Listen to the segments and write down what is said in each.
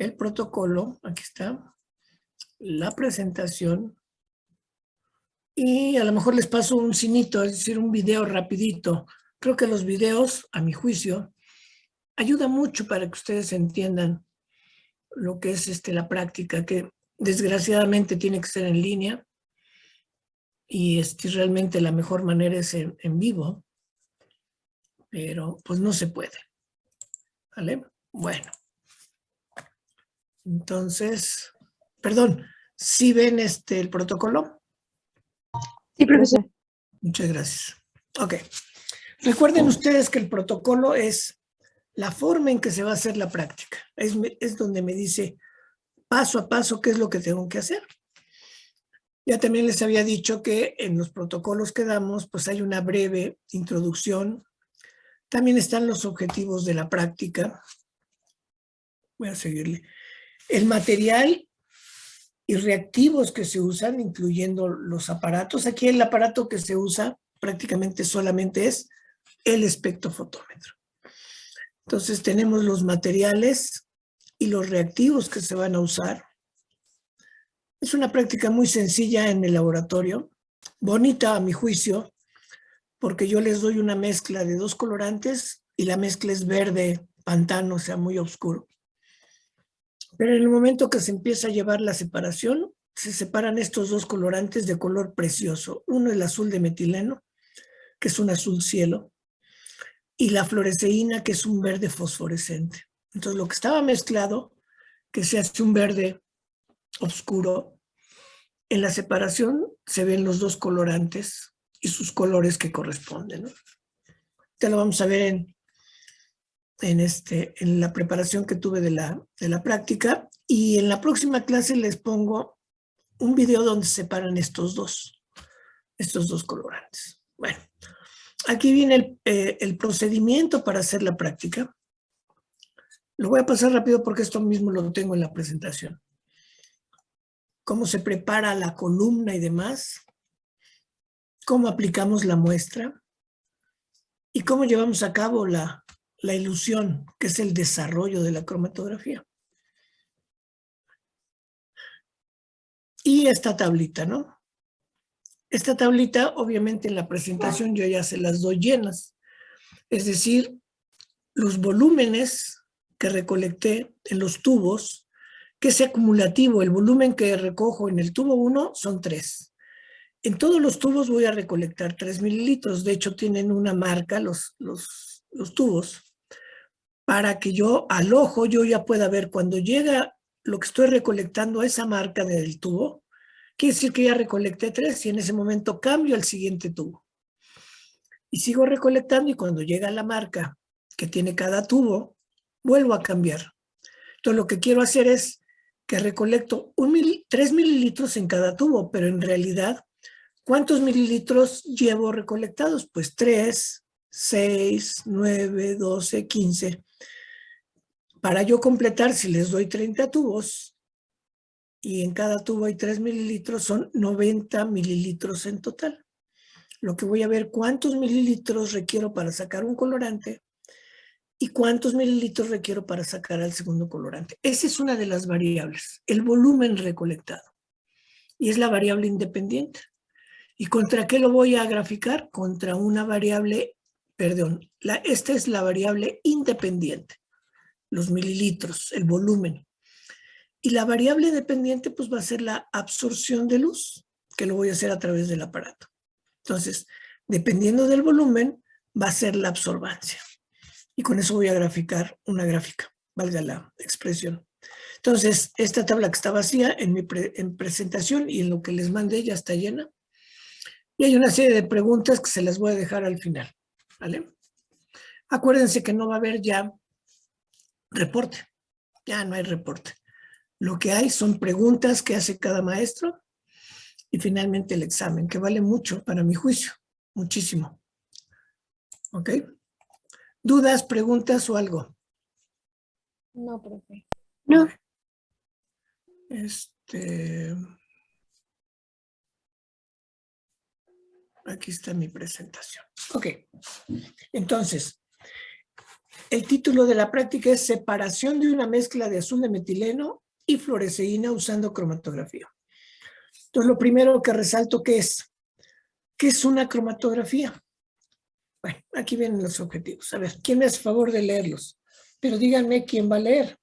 el protocolo, aquí está, la presentación, y a lo mejor les paso un cinito, es decir, un video rapidito. Creo que los videos, a mi juicio, ayudan mucho para que ustedes entiendan lo que es la práctica, que desgraciadamente tiene que ser en línea, y realmente la mejor manera es en vivo, pero pues no se puede, ¿vale? Bueno, entonces, perdón, ¿sí ven el protocolo? Sí, profesor. Muchas gracias. Ok. Recuerden ustedes que el protocolo es la forma en que se va a hacer la práctica. Es donde me dice paso a paso qué es lo que tengo que hacer. Ya también les había dicho que en los protocolos que damos, pues hay una breve introducción. También están los objetivos de la práctica. Voy a seguirle. El material y reactivos que se usan, incluyendo los aparatos. Aquí el aparato que se usa prácticamente solamente es el espectrofotómetro. Entonces tenemos los materiales y los reactivos que se van a usar. Es una práctica muy sencilla en el laboratorio, bonita a mi juicio, porque yo les doy una mezcla de 2 colorantes y la mezcla es verde, pantano, o sea, muy oscuro. Pero en el momento que se empieza a llevar la separación, se separan estos 2 colorantes de color precioso. Uno el azul de metileno, que es un azul cielo, y la fluoresceína, que es un verde fosforescente. Entonces lo que estaba mezclado, que se hace un verde oscuro, en la separación se ven los 2 colorantes y sus colores que corresponden, ¿no? Ya lo vamos a ver en la preparación que tuve de la práctica, y en la próxima clase les pongo un video donde se separan estos dos colorantes. Bueno, aquí viene el procedimiento para hacer la práctica. Lo voy a pasar rápido porque esto mismo lo tengo en la presentación. Cómo se prepara la columna y demás, cómo aplicamos la muestra y cómo llevamos a cabo la ilusión, que es el desarrollo de la cromatografía. Y esta tablita, ¿no? Esta tablita, obviamente en la presentación yo ya se las doy llenas. Es decir, los volúmenes que recolecté en los tubos, que es acumulativo, el volumen que recojo en el tubo 1 son 3. En todos los tubos voy a recolectar 3 mililitros. De hecho, tienen una marca los tubos, para que yo al ojo yo ya pueda ver cuando llega lo que estoy recolectando a esa marca del tubo. Quiere decir que ya recolecté 3 y en ese momento cambio al siguiente tubo. Y sigo recolectando y cuando llega la marca que tiene cada tubo, vuelvo a cambiar. Entonces lo que quiero hacer es que recolecto 3 mililitros en cada tubo, pero en realidad, ¿cuántos mililitros llevo recolectados? Pues 3, 6, 9, 12, 15. Para yo completar, si les doy 30 tubos y en cada tubo hay 3 mililitros, son 90 mililitros en total. Lo que voy a ver cuántos mililitros requiero para sacar un colorante y cuántos mililitros requiero para sacar al segundo colorante. Esa es una de las variables, el volumen recolectado. Y es la variable independiente. ¿Y contra qué lo voy a graficar? Contra una variable, perdón, esta es la variable independiente, los mililitros, el volumen. Y la variable dependiente pues va a ser la absorción de luz, que lo voy a hacer a través del aparato. Entonces, dependiendo del volumen, va a ser la absorbancia. Y con eso voy a graficar una gráfica, valga la expresión. Entonces, esta tabla que está vacía en mi presentación y en lo que les mandé ya está llena. Y hay una serie de preguntas que se las voy a dejar al final, ¿vale? Acuérdense que no va a haber ya reporte, ya no hay reporte. Lo que hay son preguntas que hace cada maestro y finalmente el examen, que vale mucho para mi juicio, muchísimo. ¿Ok? ¿Dudas, preguntas o algo? No, profe. No. Aquí está mi presentación. Ok. Entonces, el título de la práctica es separación de una mezcla de azul de metileno y fluoresceína usando cromatografía. Entonces, lo primero que resalto que es, ¿qué es una cromatografía? Bueno, aquí vienen los objetivos. A ver, ¿quién me hace favor de leerlos? Pero díganme quién va a leer.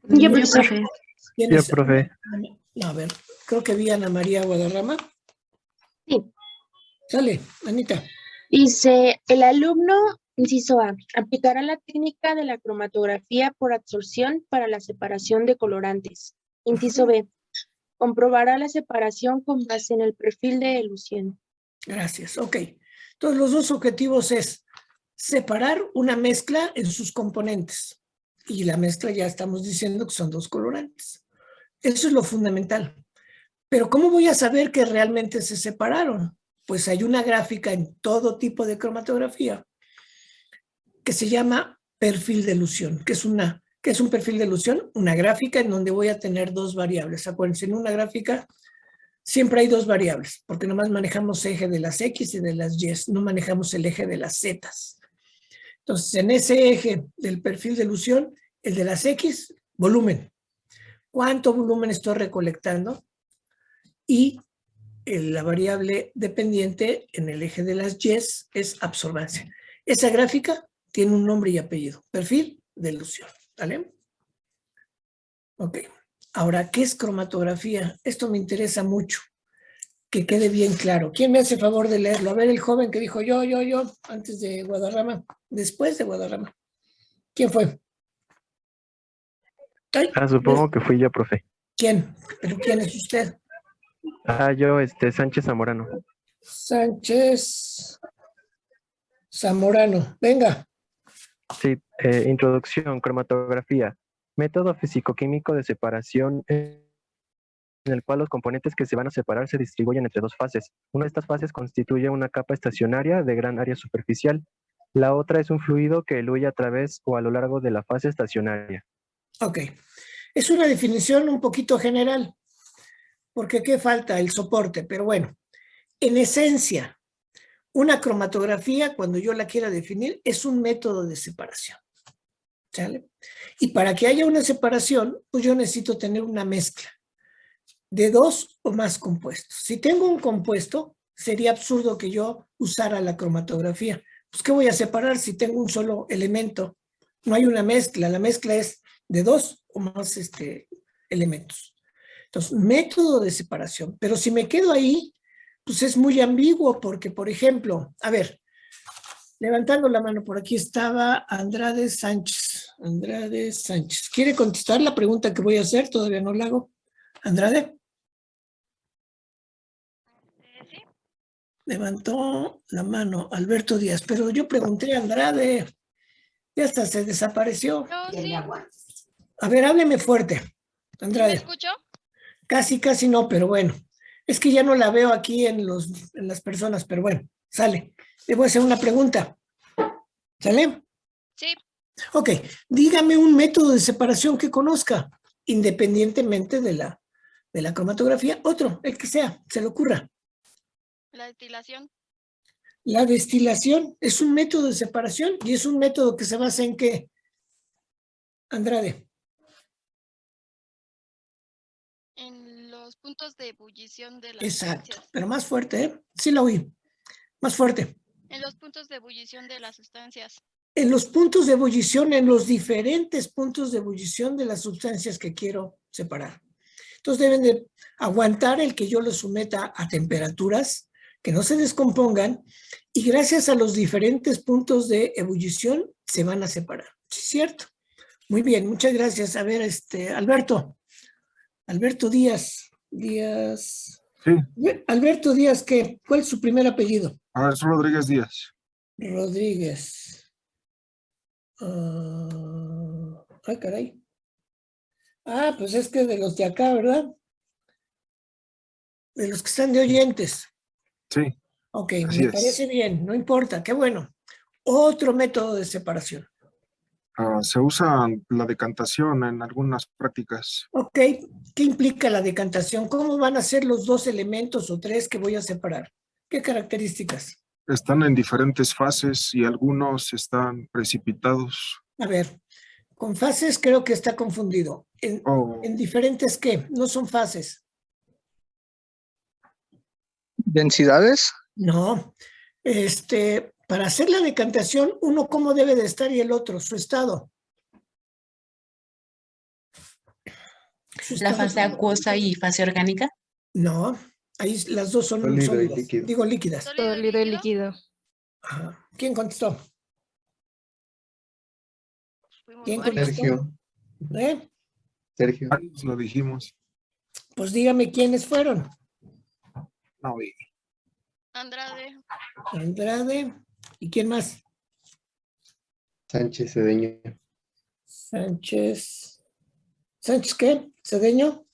Yo, profe. ¿Quién Yo, es? profe. No, a ver, creo que vi a Ana María Guadarrama. Sí. Sale, Anita. Dice, el alumno, inciso A, aplicará la técnica de la cromatografía por absorción para la separación de colorantes. Inciso B, comprobará la separación con base en el perfil de elución. Gracias, ok. Entonces, los dos objetivos es separar una mezcla en sus componentes. Y la mezcla ya estamos diciendo que son dos colorantes. Eso es lo fundamental. Pero ¿cómo voy a saber que realmente se separaron? Pues hay una gráfica en todo tipo de cromatografía que se llama perfil de elución, que es un perfil de elución, una gráfica en donde voy a tener dos variables. Acuérdense, en una gráfica siempre hay dos variables, porque nomás manejamos eje de las X y de las Y, no manejamos el eje de las Z. Entonces, en ese eje del perfil de elución, el de las X, volumen. ¿Cuánto volumen estoy recolectando? Y la variable dependiente en el eje de las Y es absorbancia. Esa gráfica tiene un nombre y apellido, perfil de elución, ¿vale? Ok, ahora, ¿qué es cromatografía? Esto me interesa mucho, que quede bien claro. ¿Quién me hace favor de leerlo? A ver, el joven que dijo yo, antes de Guadarrama, después de Guadarrama. ¿Quién fue? Ay, Supongo que fui yo, profe. ¿quién? ¿Pero quién es usted? Yo, Sánchez Zamorano. Sánchez Zamorano. Venga. Sí, introducción, cromatografía. Método físico-químico de separación en el cual los componentes que se van a separar se distribuyen entre dos fases. Una de estas fases constituye una capa estacionaria de gran área superficial. La otra es un fluido que eluye a través o a lo largo de la fase estacionaria. Ok. Es una definición un poquito general, porque ¿qué falta? El soporte, pero bueno, en esencia, una cromatografía, cuando yo la quiera definir, es un método de separación, ¿sale? Y para que haya una separación, pues yo necesito tener una mezcla de dos o más compuestos. Si tengo un compuesto, sería absurdo que yo usara la cromatografía. Pues, ¿qué voy a separar si tengo un solo elemento? No hay una mezcla, la mezcla es de dos o más elementos. Entonces, método de separación. Pero si me quedo ahí, pues es muy ambiguo porque, por ejemplo, a ver, levantando la mano, por aquí estaba Andrade Sánchez. Andrade Sánchez. ¿Quiere contestar la pregunta que voy a hacer? Todavía no la hago. Andrade. Sí. Levantó la mano Alberto Díaz, pero yo pregunté a Andrade, ya hasta se desapareció. Yo sí, A ver, hábleme fuerte, ¿sí me Andrade. escucho? Casi no, pero bueno. Es que ya no la veo aquí en las personas, pero bueno, sale. Le voy a hacer una pregunta. ¿Sale? Sí, Ok, dígame un método de separación que conozca, independientemente de la cromatografía. Otro, el que sea, se le ocurra. la destilación. La destilación es un método de separación y es un método que se basa en ¿qué? Andrade. En los puntos de ebullición de las Exacto, sustancias. pero más fuerte, ¿eh? Sí la oí. Más fuerte. En los puntos de ebullición de las sustancias. En los puntos de ebullición, en los diferentes puntos de ebullición de las sustancias que quiero separar. Entonces deben de aguantar el que yo los someta a temperaturas que no se descompongan y gracias a los diferentes puntos de ebullición se van a separar. ¿Sí es cierto? Muy bien, muchas gracias. A ver, Alberto Díaz. Sí, Alberto Díaz, ¿qué? ¿Cuál es su primer apellido? es Rodríguez Díaz. Rodríguez. Ay, caray. Pues es que de los de acá, ¿verdad? De los que están de oyentes. Sí, Ok, así me es. parece bien, no importa, qué bueno. Otro método de separación. Se usa la decantación en algunas prácticas. Ok, ¿qué implica la decantación? ¿Cómo van a ser los dos elementos o tres que voy a separar? ¿Qué características? están en diferentes fases y algunos están precipitados. A ver, con fases creo que está confundido. Oh, ¿En diferentes qué? No son fases. ¿Densidades? No. Para hacer la decantación, uno cómo debe de estar y el otro, su estado. Su La estado. fase acuosa y fase orgánica. No, ahí las dos son Sólido y sólidas. líquido. Digo líquidas. Sólido y líquido. Ajá. ¿Quién contestó? Fuimos ¿Quién varios. contestó? Sergio. ¿Eh? Sergio. varios lo dijimos. Pues dígame quiénes fueron. No, y Andrade. Andrade. ¿Y quién más? Sánchez Cedeño. Sánchez. ¿Sánchez qué? ¿Cedeño?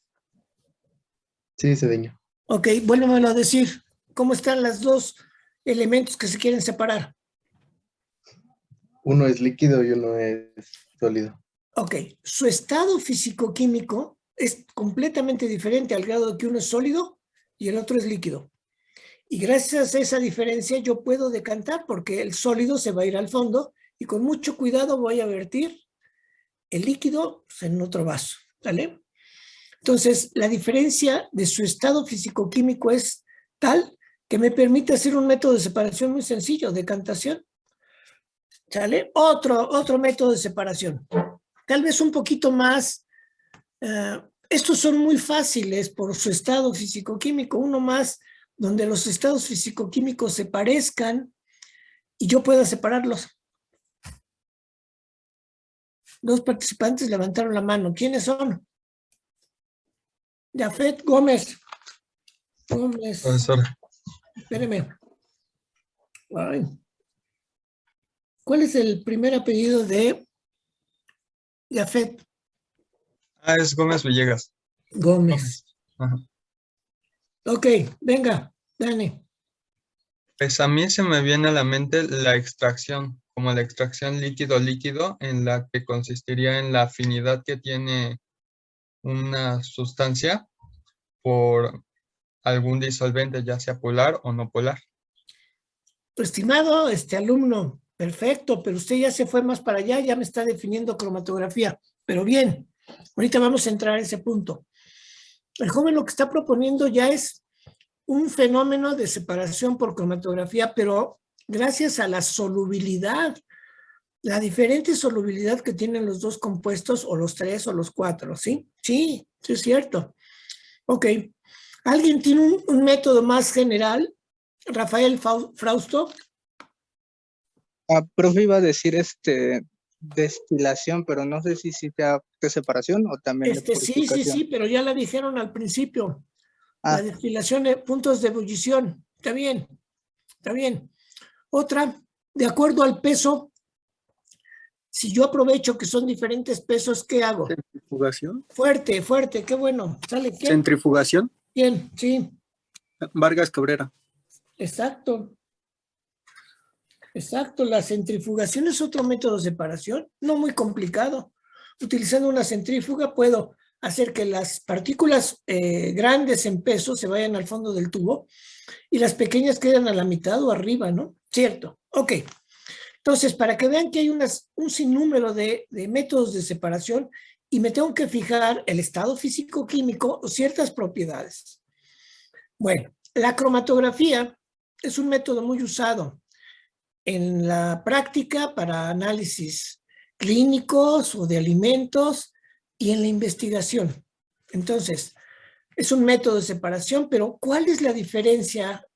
Sí, Cedeño. Ok, vuélvemelo a decir. ¿Cómo están los dos elementos que se quieren separar? Uno es líquido y uno es sólido. Ok, su estado físico-químico es completamente diferente al grado de que uno es sólido y el otro es líquido. Y gracias a esa diferencia yo puedo decantar porque el sólido se va a ir al fondo y con mucho cuidado voy a vertir el líquido en otro vaso, ¿vale? Entonces, la diferencia de su estado físico-químico es tal que me permite hacer un método de separación muy sencillo, decantación. ¿Sale? Otro método de separación. Tal vez un poquito más. Estos son muy fáciles por su estado físico-químico. Uno más donde los estados físico-químicos se parezcan y yo pueda separarlos. Dos participantes levantaron la mano. ¿Quiénes son? Jafet Gómez. Gómez. Profesor, Espéreme. Ay. ¿Cuál es el primer apellido de Jafet? es Gómez Villegas. Gómez. Ajá. Ok, venga, Dani. Pues a mí se me viene a la mente la extracción, como la extracción líquido-líquido, en la que consistiría en la afinidad que tiene una sustancia por algún disolvente, ya sea polar o no polar. Estimado alumno, perfecto, pero usted ya se fue más para allá, ya me está definiendo cromatografía. Pero bien, ahorita vamos a entrar a ese punto. El joven lo que está proponiendo ya es un fenómeno de separación por cromatografía, pero gracias a la solubilidad, la diferente solubilidad que tienen los dos compuestos, o los tres, o los cuatro, ¿sí? Sí, sí es cierto. Ok. ¿Alguien tiene un método más general? Rafael Frausto. Profe, iba a decir destilación, pero no sé si sea de separación o también de purificación. Sí, pero ya la dijeron al principio. Ah. La destilación de puntos de ebullición. Está bien, está bien. Otra, de acuerdo al peso, si yo aprovecho que son diferentes pesos, ¿qué hago? Centrifugación. Fuerte, fuerte, qué bueno. ¿Sale quién? Centrifugación. ¿Quién? Sí. Vargas Cabrera. Exacto. Exacto, la centrifugación es otro método de separación, no muy complicado. Utilizando una centrífuga puedo hacer que las partículas grandes en peso se vayan al fondo del tubo y las pequeñas queden a la mitad o arriba, ¿no? Cierto. Ok. Entonces, para que vean que hay un sinnúmero de métodos de separación y me tengo que fijar el estado físico-químico o ciertas propiedades. Bueno, la cromatografía es un método muy usado en la práctica para análisis clínicos o de alimentos y en la investigación. Entonces, es un método de separación, pero ¿cuál es la diferencia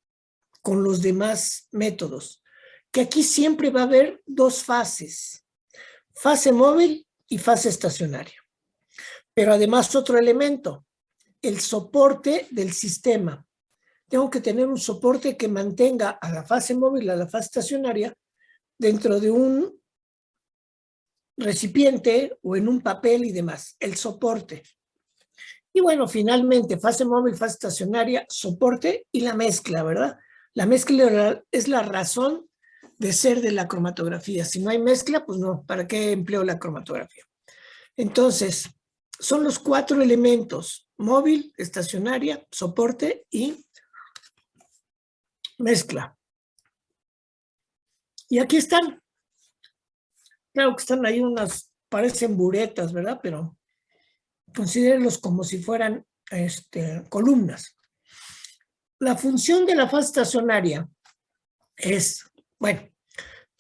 con los demás métodos? Que aquí siempre va a haber dos fases, fase móvil y fase estacionaria. Pero además otro elemento, el soporte del sistema. Tengo que tener un soporte que mantenga a la fase móvil, a la fase estacionaria, dentro de un recipiente o en un papel y demás, el soporte. Y bueno, finalmente, fase móvil, fase estacionaria, soporte y la mezcla, ¿verdad? La mezcla es la razón de ser de la cromatografía. Si no hay mezcla, pues no, ¿para qué empleo la cromatografía? Entonces, son los cuatro elementos, móvil, estacionaria, soporte y mezcla. Y aquí están. Claro que están ahí unas, parecen buretas, ¿verdad? Pero considérenlos como si fueran columnas. La función de la fase estacionaria es, bueno,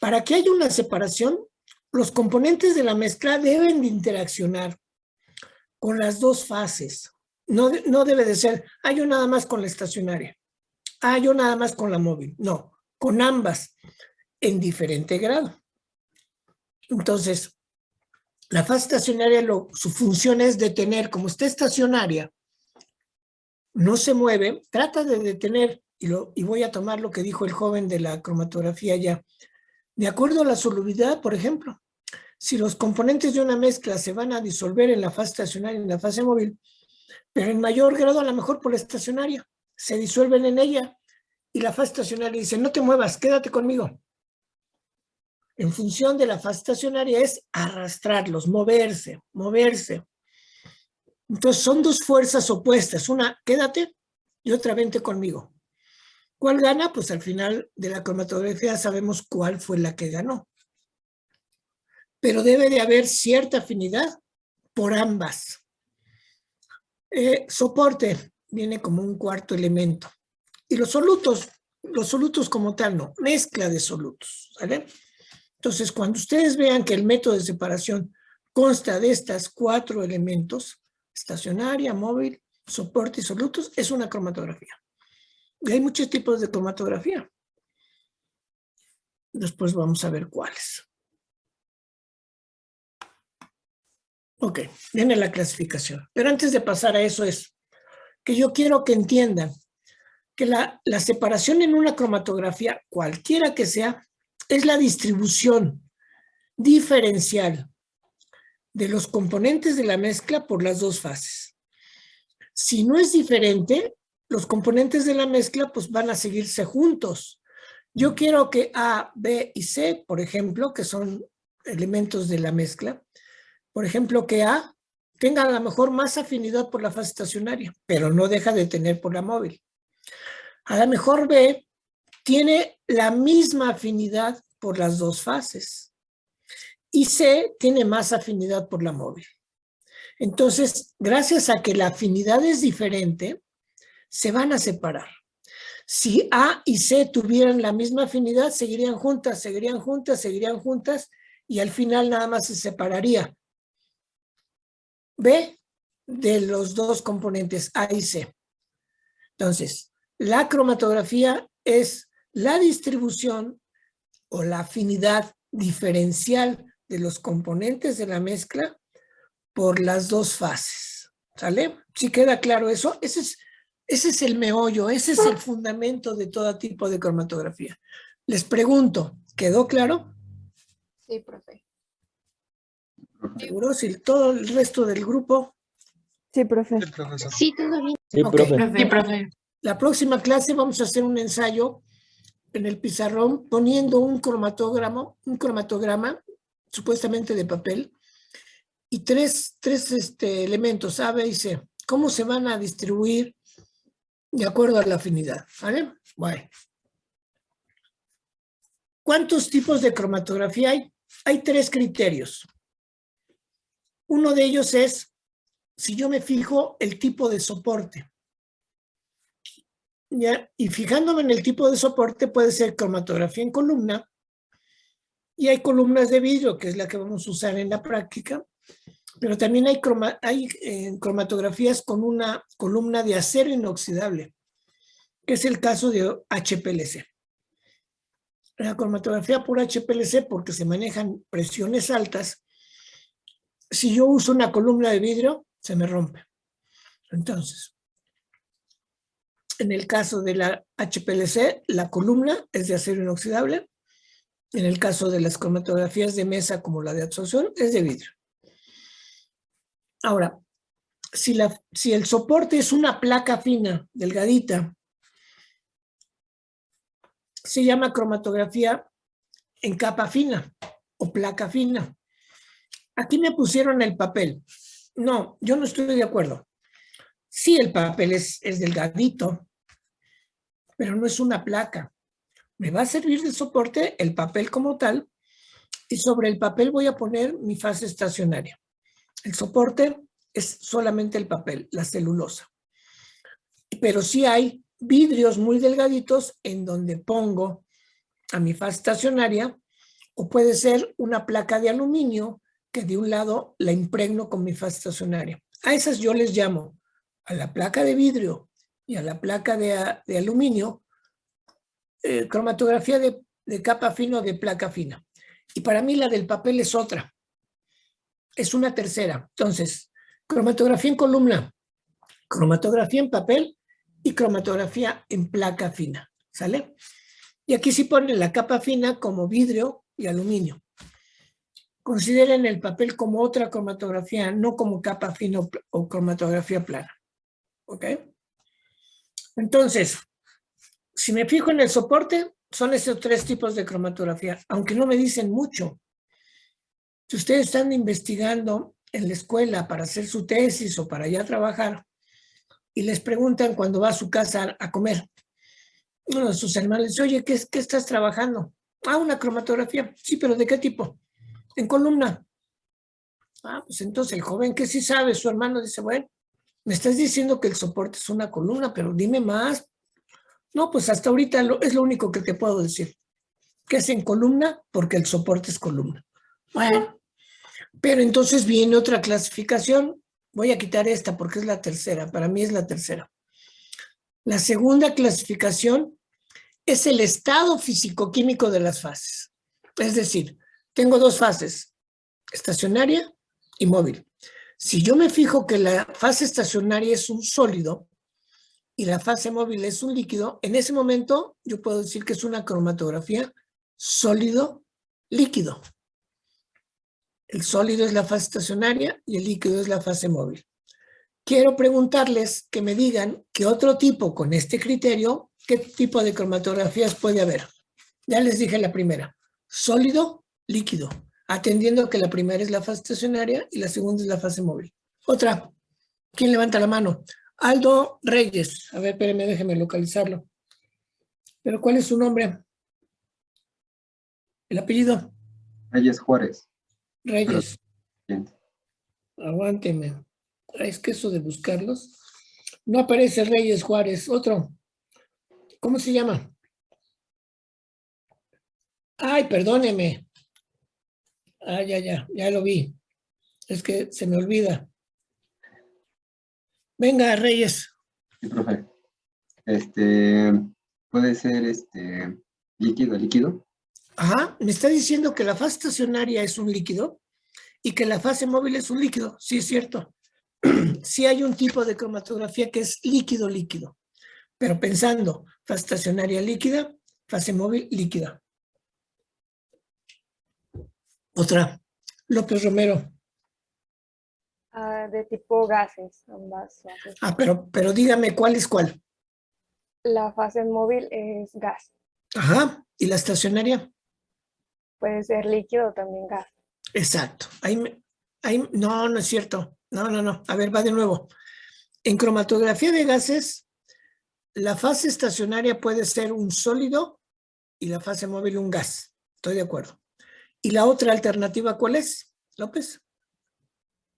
para que haya una separación, los componentes de la mezcla deben de interaccionar con las dos fases. No debe de ser, yo nada más con la estacionaria, yo nada más con la móvil. No, con ambas en diferente grado. Entonces, la fase estacionaria, su función es detener, como está estacionaria, no se mueve, trata de detener, y voy a tomar lo que dijo el joven de la cromatografía ya, de acuerdo a la solubilidad, por ejemplo. Si los componentes de una mezcla se van a disolver en la fase estacionaria y en la fase móvil, pero en mayor grado a lo mejor por la estacionaria, se disuelven en ella y la fase estacionaria dice, no te muevas, quédate conmigo. En función de la fase estacionaria es arrastrarlos, moverse. Entonces son dos fuerzas opuestas, una quédate y otra vente conmigo. ¿Cuál gana? Pues al final de la cromatografía sabemos cuál fue la que ganó. Pero debe de haber cierta afinidad por ambas. Soporte viene como un cuarto elemento. Y los solutos como tal no, mezcla de solutos, ¿vale? Entonces, cuando ustedes vean que el método de separación consta de estas 4 elementos, estacionaria, móvil, soporte y solutos, es una cromatografía. Y hay muchos tipos de cromatografía. Después vamos a ver cuáles. Ok, viene la clasificación. Pero antes de pasar a eso es que yo quiero que entiendan que la separación en una cromatografía, cualquiera que sea, es la distribución diferencial de los componentes de la mezcla por las dos fases. Si no es diferente, los componentes de la mezcla pues van a seguirse juntos. Yo quiero que A, B y C, por ejemplo, que son elementos de la mezcla, por ejemplo, que A tenga a lo mejor más afinidad por la fase estacionaria, pero no deja de tener por la móvil. A lo mejor B tiene la misma afinidad por las dos fases y C tiene más afinidad por la móvil. Entonces, gracias a que la afinidad es diferente, se van a separar. Si A y C tuvieran la misma afinidad, seguirían juntas, y al final nada más se separaría B de los dos componentes A y C. Entonces, la cromatografía es la distribución o la afinidad diferencial de los componentes de la mezcla por las dos fases. ¿Sale? ¿Sí queda claro eso? Ese es el meollo, ese es el fundamento de todo tipo de cromatografía. Les pregunto, ¿quedó claro? Sí, profe. ¿Seguro? Si todo el resto del grupo. Sí, profe. Sí, profesor. Sí, todo bien. Sí, Ok. profe. Sí, profe. La próxima clase vamos a hacer un ensayo en el pizarrón poniendo un cromatograma supuestamente de papel y tres elementos A, B y C. ¿Cómo se van a distribuir de acuerdo a la afinidad? ¿Vale? Bueno. ¿Cuántos tipos de cromatografía hay? Hay 3 criterios. Uno de ellos es si yo me fijo el tipo de soporte. ¿Ya? Y fijándome en el tipo de soporte puede ser cromatografía en columna y hay columnas de vidrio, que es la que vamos a usar en la práctica, pero también hay cromatografías con una columna de acero inoxidable, que es el caso de HPLC. La cromatografía por HPLC, porque se manejan presiones altas, si yo uso una columna de vidrio, se me rompe. Entonces, en el caso de la HPLC, la columna es de acero inoxidable. En el caso de las cromatografías de mesa, como la de absorción, es de vidrio. Ahora, si el soporte es una placa fina, delgadita, se llama cromatografía en capa fina o placa fina. Aquí me pusieron el papel. No, yo no estoy de acuerdo. Sí, el papel es delgadito, pero no es una placa. Me va a servir de soporte el papel como tal, y sobre el papel voy a poner mi fase estacionaria. El soporte es solamente el papel, la celulosa. Pero sí hay vidrios muy delgaditos en donde pongo a mi fase estacionaria, o puede ser una placa de aluminio que de un lado la impregno con mi fase estacionaria. A esas yo les llamo, a la placa de vidrio y a la placa de aluminio, cromatografía de capa fina o de placa fina. Y para mí la del papel es otra. Es una tercera. Entonces, cromatografía en columna, cromatografía en papel y cromatografía en placa fina. ¿Sale? Y aquí sí ponen la capa fina como vidrio y aluminio. Consideren el papel como otra cromatografía, no como capa fina o cromatografía plana. ¿Ok? Entonces, si me fijo en el soporte, son esos 3 tipos de cromatografía, aunque no me dicen mucho. Si ustedes están investigando en la escuela para hacer su tesis o para ya trabajar, y les preguntan cuando va a su casa a comer, uno de sus hermanos dice, oye, ¿qué estás trabajando? Ah, una cromatografía. Sí, pero ¿de qué tipo? En columna. Ah, pues entonces el joven que sí sabe, su hermano dice, bueno, me estás diciendo que el soporte es una columna, pero dime más. No, pues hasta ahorita es lo único que te puedo decir. Que es en columna porque el soporte es columna. Bueno, pero entonces viene otra clasificación. Voy a quitar esta porque es la tercera. Para mí es la tercera. La segunda clasificación es el estado físico-químico de las fases. Es decir, tengo 2 fases, estacionaria y móvil. Si yo me fijo que la fase estacionaria es un sólido y la fase móvil es un líquido, en ese momento yo puedo decir que es una cromatografía sólido-líquido. El sólido es la fase estacionaria y el líquido es la fase móvil. Quiero preguntarles que me digan qué otro tipo, con este criterio, qué tipo de cromatografías puede haber. Ya les dije la primera, sólido, líquido, atendiendo que la primera es la fase estacionaria y la segunda es la fase móvil. Otra, ¿quién levanta la mano? Aldo Reyes. A ver, espérenme, déjenme localizarlo. ¿Pero cuál es su nombre? ¿El apellido? Reyes Juárez. Reyes. Bien. Aguánteme. Es que eso de buscarlos. No aparece Reyes Juárez. Otro. ¿Cómo se llama? Ay, perdóneme. Ah, ya lo vi. Es que se me olvida. Venga, Reyes. Sí, profe. Puede ser líquido. Ajá, me está diciendo que la fase estacionaria es un líquido y que la fase móvil es un líquido. Sí, es cierto. Sí hay un tipo de cromatografía que es líquido-líquido. Pero pensando, fase estacionaria líquida, fase móvil líquida. Otra. López Romero. De tipo gases, ambas fases. Ah, pero dígame cuál es cuál. La fase móvil es gas. Ajá. ¿Y la estacionaria? Puede ser líquido o también gas. Exacto. No es cierto. No. A ver, va de nuevo. En cromatografía de gases, la fase estacionaria puede ser un sólido y la fase móvil un gas. Estoy de acuerdo. ¿Y la otra alternativa cuál es, López?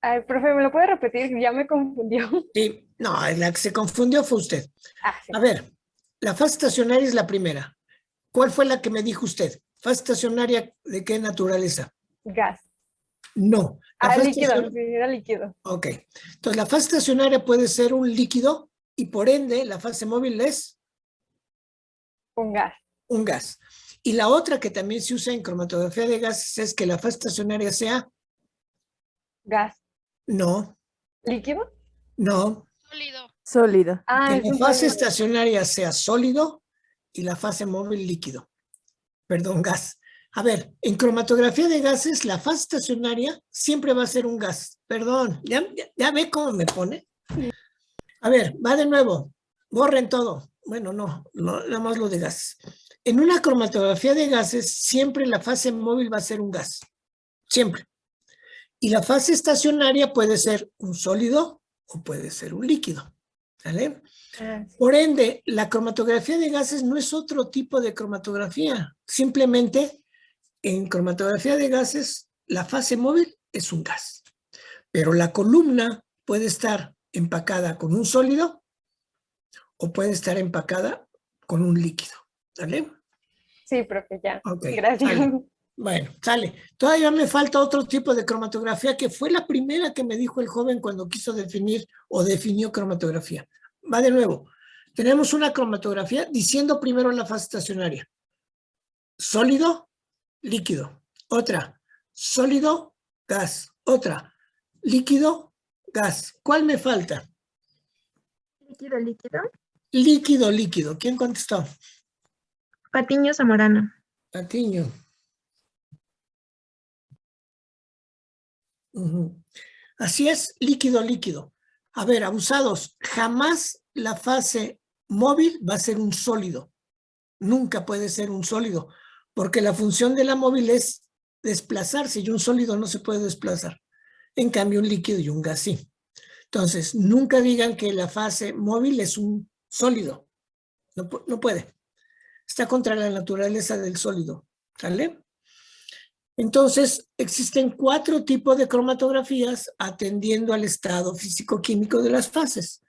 Ay, profe, ¿me lo puede repetir? Ya me confundió. Sí, no, la que se confundió fue usted. Sí. A ver, la fase estacionaria es la primera. ¿Cuál fue la que me dijo usted? ¿Fase estacionaria de qué naturaleza? Gas. No. Líquido, sí, era líquido. Ok. Entonces, la fase estacionaria puede ser un líquido y por ende la fase móvil es un gas. Un gas. Y la otra que también se usa en cromatografía de gases es que la fase estacionaria sea gas. No. ¿Líquido? No. Sólido. Que es la un fase sólido. estacionaria sea sólido y la fase móvil líquido. Perdón, gas. A ver, en cromatografía de gases, la fase estacionaria siempre va a ser un gas. Perdón, ¿ya ve cómo me pone? A ver, va de nuevo. Borren todo. Bueno, no, nada más lo de gas. En una cromatografía de gases, siempre la fase móvil va a ser un gas. Siempre. Y la fase estacionaria puede ser un sólido o puede ser un líquido. ¿Vale? Por ende, la cromatografía de gases no es otro tipo de cromatografía. Simplemente, en cromatografía de gases, la fase móvil es un gas. Pero la columna puede estar empacada con un sólido o puede estar empacada con un líquido. ¿Vale? Sí, profe, ya. Okay, Gracias. sale. Bueno, sale. Todavía me falta otro tipo de cromatografía que fue la primera que me dijo el joven cuando quiso definir o definió cromatografía. Va de nuevo. Tenemos una cromatografía diciendo primero la fase estacionaria. Sólido, líquido. Otra, sólido, gas. Otra, líquido, gas. ¿Cuál me falta? Líquido, líquido. Líquido, líquido. ¿Quién contestó? Patiño Zamorano. Patiño. Así es, líquido, líquido. A ver, abusados, jamás la fase móvil va a ser un sólido. Nunca puede ser un sólido, porque la función de la móvil es desplazarse y un sólido no se puede desplazar. En cambio, un líquido y un gas sí. Entonces, nunca digan que la fase móvil es un sólido. No puede. Está contra la naturaleza del sólido. ¿Sale? Entonces, existen 4 tipos de cromatografías atendiendo al estado físico-químico de las fases,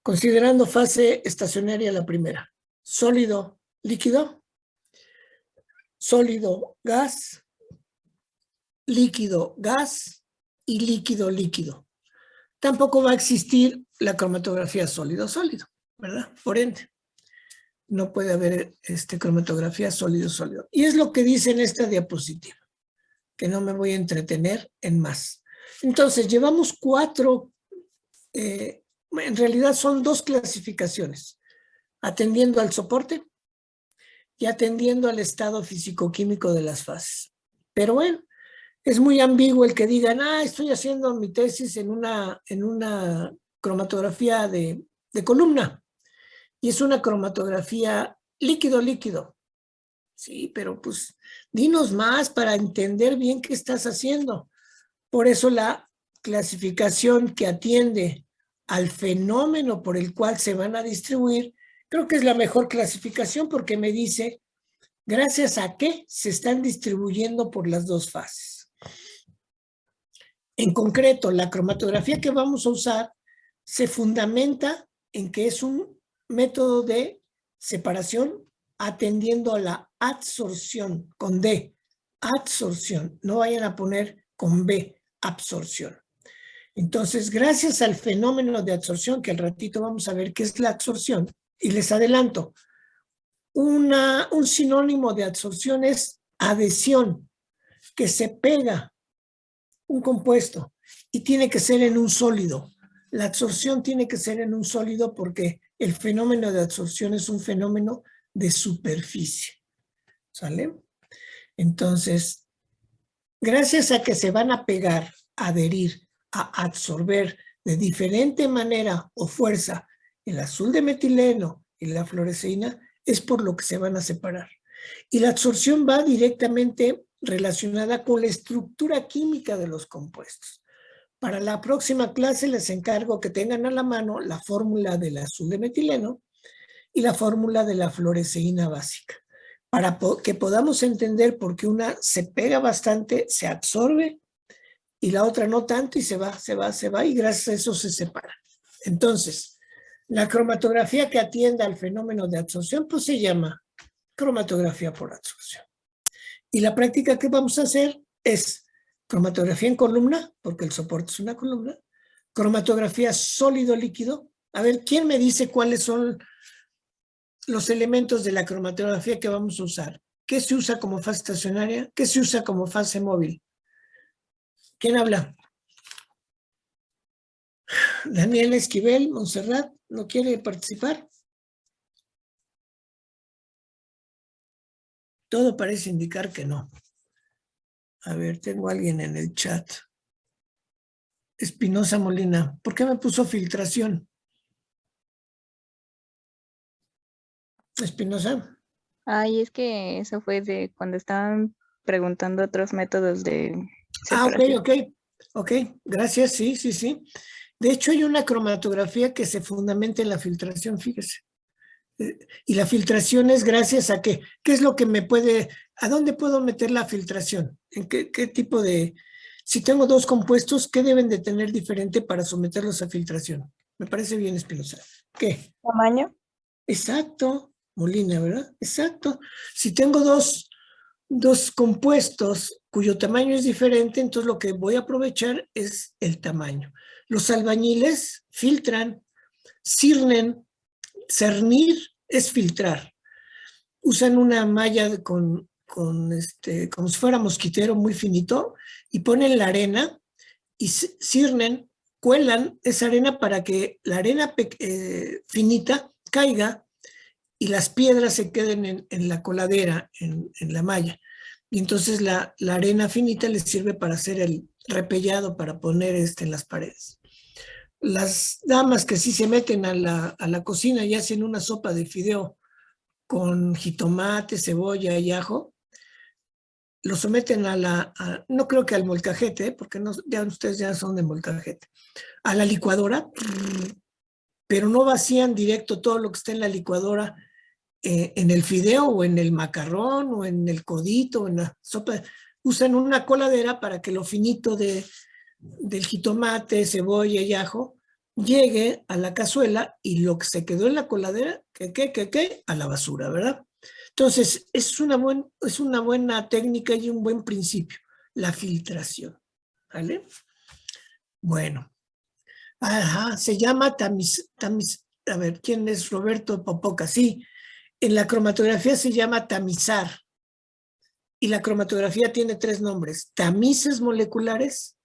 considerando fase estacionaria la primera. Sólido, líquido, sólido, gas, líquido, gas y líquido, líquido. Tampoco va a existir la cromatografía sólido-sólido, ¿verdad? Por ende, no puede haber cromatografía sólido-sólido. Y es lo que dice en esta diapositiva, que no me voy a entretener en más. Entonces, llevamos 4, en realidad son 2 clasificaciones, atendiendo al soporte y atendiendo al estado físico-químico de las fases. Pero bueno, es muy ambiguo el que digan, estoy haciendo mi tesis en una cromatografía de columna, y es una cromatografía líquido-líquido. Sí, pero pues dinos más para entender bien qué estás haciendo. Por eso la clasificación que atiende al fenómeno por el cual se van a distribuir, creo que es la mejor clasificación porque me dice gracias a qué se están distribuyendo por las 2 fases. En concreto, la cromatografía que vamos a usar se fundamenta en que es un método de separación atendiendo a la adsorción, con D, adsorción, no vayan a poner con B, absorción. Entonces, gracias al fenómeno de adsorción, que al ratito vamos a ver qué es la adsorción, y les adelanto, un sinónimo de adsorción es adhesión, que se pega un compuesto y tiene que ser en un sólido. La adsorción tiene que ser en un sólido porque el fenómeno de adsorción es un fenómeno de superficie. ¿Sale? Entonces, gracias a que se van a pegar, adherir, a absorber de diferente manera o fuerza el azul de metileno y la fluoresceína, es por lo que se van a separar. Y la adsorción va directamente relacionada con la estructura química de los compuestos. Para la próxima clase les encargo que tengan a la mano la fórmula del azul de metileno y la fórmula de la fluoresceína básica, para que podamos entender por qué una se pega bastante, se absorbe, y la otra no tanto y se va, y gracias a eso se separa. Entonces, la cromatografía que atienda al fenómeno de absorción, pues se llama cromatografía por absorción. Y la práctica que vamos a hacer es cromatografía en columna, porque el soporte es una columna, cromatografía sólido-líquido. A ver, ¿quién me dice cuáles son los elementos de la cromatografía que vamos a usar? ¿Qué se usa como fase estacionaria? ¿Qué se usa como fase móvil? ¿Quién habla? Daniel Esquivel, Montserrat, ¿no quiere participar? Todo parece indicar que no. A ver, tengo a alguien en el chat. Espinosa Molina, ¿por qué me puso filtración? Espinosa. Ay, es que eso fue de cuando estaban preguntando otros métodos de separación. Ok, gracias, sí. De hecho, hay una cromatografía que se fundamenta en la filtración, fíjese. Y la filtración es gracias a ¿qué es lo que me puede, a dónde puedo meter la filtración? ¿En qué tipo de, si tengo dos compuestos, qué deben de tener diferente para someterlos a filtración? Me parece bien, Espinosa. ¿Qué? Tamaño. Exacto, Molina, ¿verdad? Exacto. Si tengo dos compuestos cuyo tamaño es diferente, entonces lo que voy a aprovechar es el tamaño. Los albañiles filtran, cirnen. Cernir es filtrar. Usan una malla como si fuera mosquitero muy finito y ponen la arena y cirnen, cuelan esa arena para que la arena finita caiga y las piedras se queden en la coladera, en la malla. Y entonces la arena finita les sirve para hacer el repellado, para poner en las paredes. Las damas que sí se meten a la cocina y hacen una sopa de fideo con jitomate, cebolla y ajo, lo someten no creo que al molcajete, porque ya ustedes ya son de molcajete, a la licuadora, pero no vacían directo todo lo que está en la licuadora en el fideo o en el macarrón o en el codito o en la sopa. Usan una coladera para que lo finito del jitomate, cebolla y ajo llegue a la cazuela y lo que se quedó en la coladera, a la basura, ¿verdad? Entonces, es una buena técnica y un buen principio, la filtración, ¿vale? Bueno, se llama tamiz, a ver, ¿quién es Roberto Popoca? Sí, en la cromatografía se llama tamizar y la cromatografía tiene 3 nombres, tamices moleculares,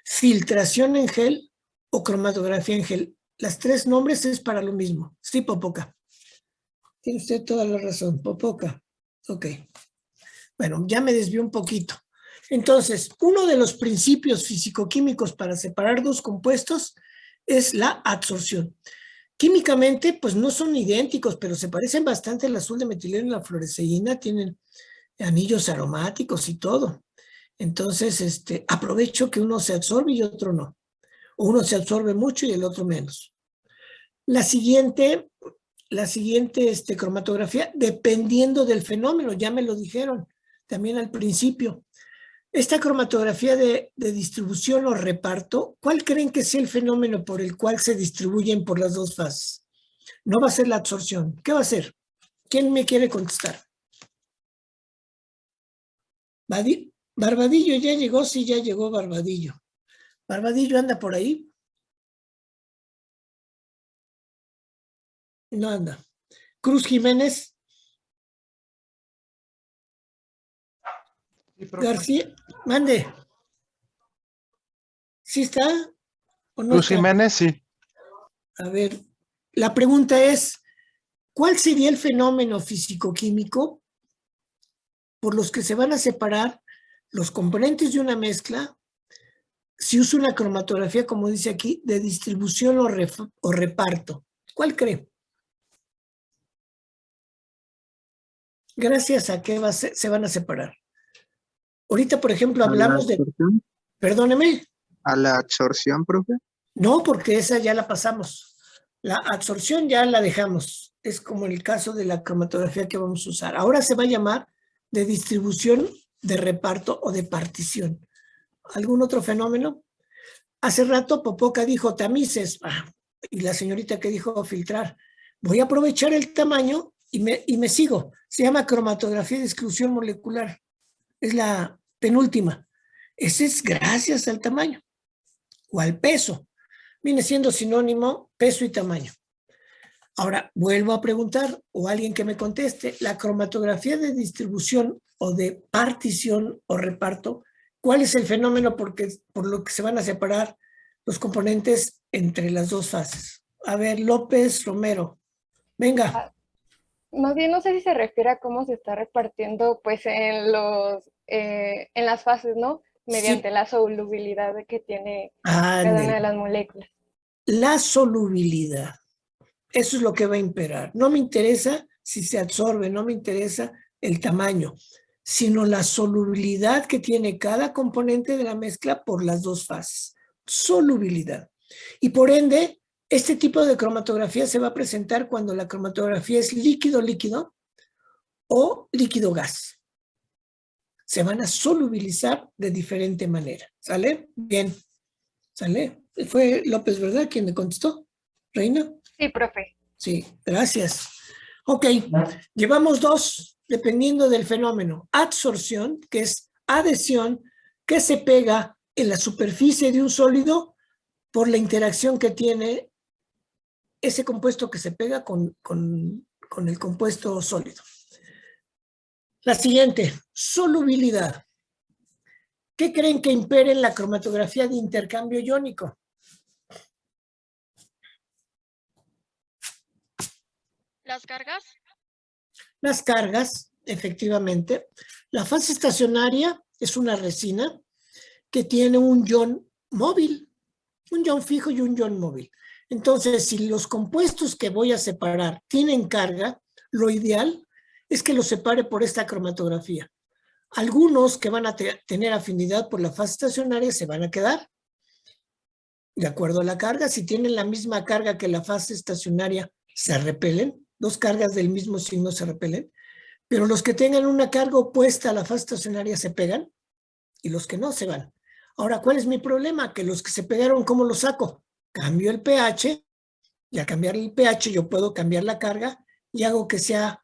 filtración en gel o cromatografía en gel. Las 3 nombres es para lo mismo. Sí, Popoca. Tiene usted toda la razón, Popoca. Ok. Bueno, ya me desvió un poquito. Entonces, uno de los principios físico-químicos para separar 2 compuestos es la adsorción. Químicamente, pues no son idénticos, pero se parecen bastante. El azul de metileno y la fluoresceína tienen anillos aromáticos y todo. Entonces, aprovecho que uno se absorbe y otro no. O uno se absorbe mucho y el otro menos. La siguiente cromatografía, dependiendo del fenómeno, ya me lo dijeron también al principio. Esta cromatografía de distribución o reparto, ¿cuál creen que sea el fenómeno por el cual se distribuyen por las 2 fases? No va a ser la absorción. ¿Qué va a ser? ¿Quién me quiere contestar? Barbadillo ya llegó, sí, ya llegó Barbadillo. ¿Barbadillo anda por ahí? No anda. Cruz Jiménez. Sí, García, mande. ¿Sí está o no Cruz está? Jiménez, sí. A ver, la pregunta es, ¿cuál sería el fenómeno físico-químico por los que se van a separar los componentes de una mezcla si uso una cromatografía, como dice aquí, de distribución o reparto? ¿Cuál cree? Gracias a qué se van a separar. Ahorita, por ejemplo, hablamos de... Perdóneme. ¿A la absorción, profe? No, porque esa ya la pasamos. La absorción ya la dejamos. Es como el caso de la cromatografía que vamos a usar. Ahora se va a llamar de distribución, de reparto o de partición. ¿Algún otro fenómeno? Hace rato Popoca dijo tamices y la señorita que dijo filtrar. Voy a aprovechar el tamaño y me sigo. Se llama cromatografía de exclusión molecular. Es la penúltima. Ese es gracias al tamaño o al peso. Viene siendo sinónimo peso y tamaño. Ahora, vuelvo a preguntar, o alguien que me conteste, la cromatografía de distribución o de partición o reparto, ¿cuál es el fenómeno por lo que se van a separar los componentes entre las 2 fases? A ver, López Romero, venga. Más bien no sé si se refiere a cómo se está repartiendo pues en las fases, ¿no? Mediante la solubilidad que tiene cada una de las moléculas. La solubilidad. Eso es lo que va a imperar. No me interesa si se absorbe, no me interesa el tamaño, sino la solubilidad que tiene cada componente de la mezcla por las 2 fases. Solubilidad. Y por ende, este tipo de cromatografía se va a presentar cuando la cromatografía es líquido-líquido o líquido-gas. Se van a solubilizar de diferente manera. ¿Sale? Bien. ¿Sale? Fue López, ¿verdad? ¿Quién me contestó? ¿Reina? Sí, profe. Sí, gracias. Ok, llevamos 2, dependiendo del fenómeno. Adsorción, que es adhesión, que se pega en la superficie de un sólido por la interacción que tiene ese compuesto que se pega con el compuesto sólido. La siguiente, solubilidad. ¿Qué creen que impere en la cromatografía de intercambio iónico? ¿Las cargas? Las cargas, efectivamente. La fase estacionaria es una resina que tiene un ion móvil, un ion fijo y un ion móvil. Entonces, si los compuestos que voy a separar tienen carga, lo ideal es que los separe por esta cromatografía. Algunos que van a tener afinidad por la fase estacionaria se van a quedar de acuerdo a la carga. Si tienen la misma carga que la fase estacionaria, se repelen. 2 cargas del mismo signo se repelen. Pero los que tengan una carga opuesta a la fase estacionaria se pegan y los que no se van. Ahora, ¿cuál es mi problema? Que los que se pegaron, ¿cómo los saco? Cambio el pH y al cambiar el pH yo puedo cambiar la carga y hago que sea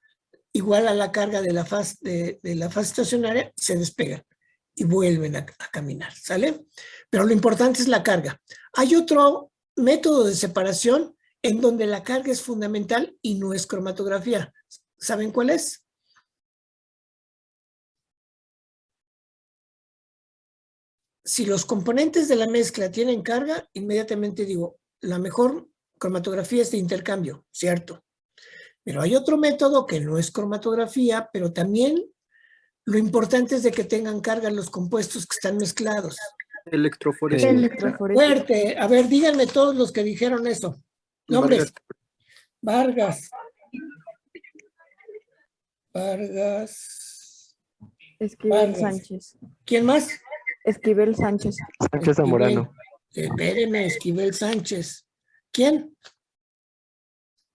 igual a la carga de la fase estacionaria, se despegan y vuelven a caminar, ¿sale? Pero lo importante es la carga. Hay otro método de separación en donde la carga es fundamental y no es cromatografía. ¿Saben cuál es? Si los componentes de la mezcla tienen carga, inmediatamente digo, la mejor cromatografía es de intercambio, ¿cierto? Pero hay otro método que no es cromatografía, pero también lo importante es de que tengan carga los compuestos que están mezclados. Electroforesis. Fuerte. A ver, díganme todos los que dijeron eso. Nombres. Vargas. Esquivel Sánchez. ¿Quién más? Esquivel Sánchez. Sánchez Zamorano. Espéreme, Esquivel Sánchez. ¿Quién?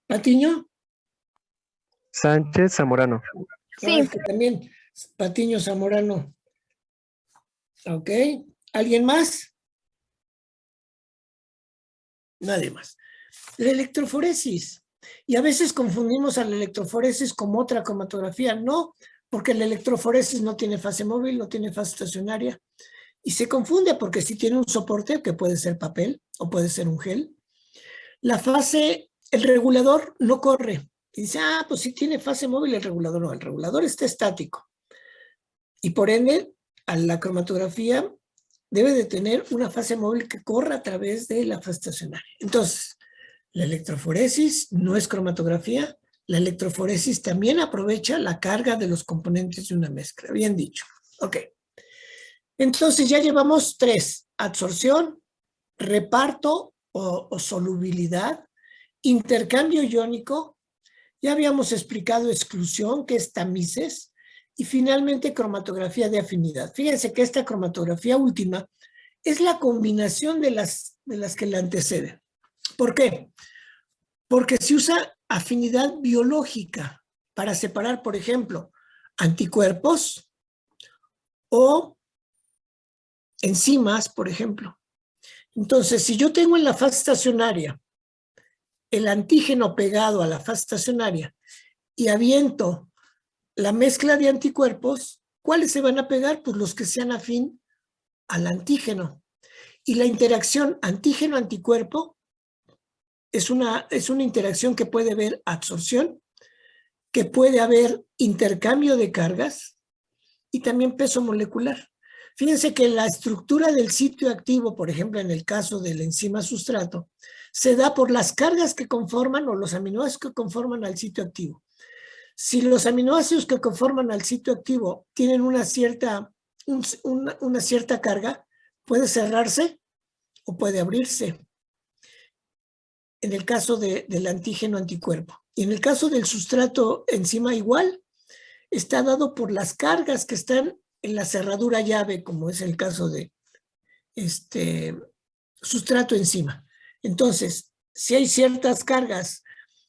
¿Patiño? Sánchez Zamorano. Sí. Es que también Patiño Zamorano. Ok. ¿Alguien más? Nadie más. La electroforesis. Y a veces confundimos a la electroforesis como otra cromatografía. No, porque la electroforesis no tiene fase móvil, no tiene fase estacionaria. Y se confunde porque sí tiene un soporte que puede ser papel o puede ser un gel. La fase, el regulador no corre. Y dice, pues sí tiene fase móvil el regulador. No, el regulador está estático. Y por ende, a la cromatografía debe de tener una fase móvil que corra a través de la fase estacionaria. Entonces, la electroforesis no es cromatografía. La electroforesis también aprovecha la carga de los componentes de una mezcla. Bien dicho. Ok. Entonces ya llevamos 3. Adsorción, reparto o solubilidad, intercambio iónico. Ya habíamos explicado exclusión, que es tamices. Y finalmente cromatografía de afinidad. Fíjense que esta cromatografía última es la combinación de las que la anteceden. ¿Por qué? Porque se usa afinidad biológica para separar, por ejemplo, anticuerpos o enzimas, por ejemplo. Entonces, si yo tengo en la fase estacionaria el antígeno pegado a la fase estacionaria y aviento la mezcla de anticuerpos, ¿cuáles se van a pegar? Pues los que sean afín al antígeno. Y la interacción antígeno-anticuerpo es una interacción que puede haber absorción, que puede haber intercambio de cargas y también peso molecular. Fíjense que la estructura del sitio activo, por ejemplo, en el caso del enzima sustrato, se da por las cargas que conforman o los aminoácidos que conforman al sitio activo. Si los aminoácidos que conforman al sitio activo tienen una cierta carga, puede cerrarse o puede abrirse. En el caso del antígeno anticuerpo. Y en el caso del sustrato enzima igual, está dado por las cargas que están en la cerradura llave, como es el caso de sustrato enzima. Entonces, si hay ciertas cargas,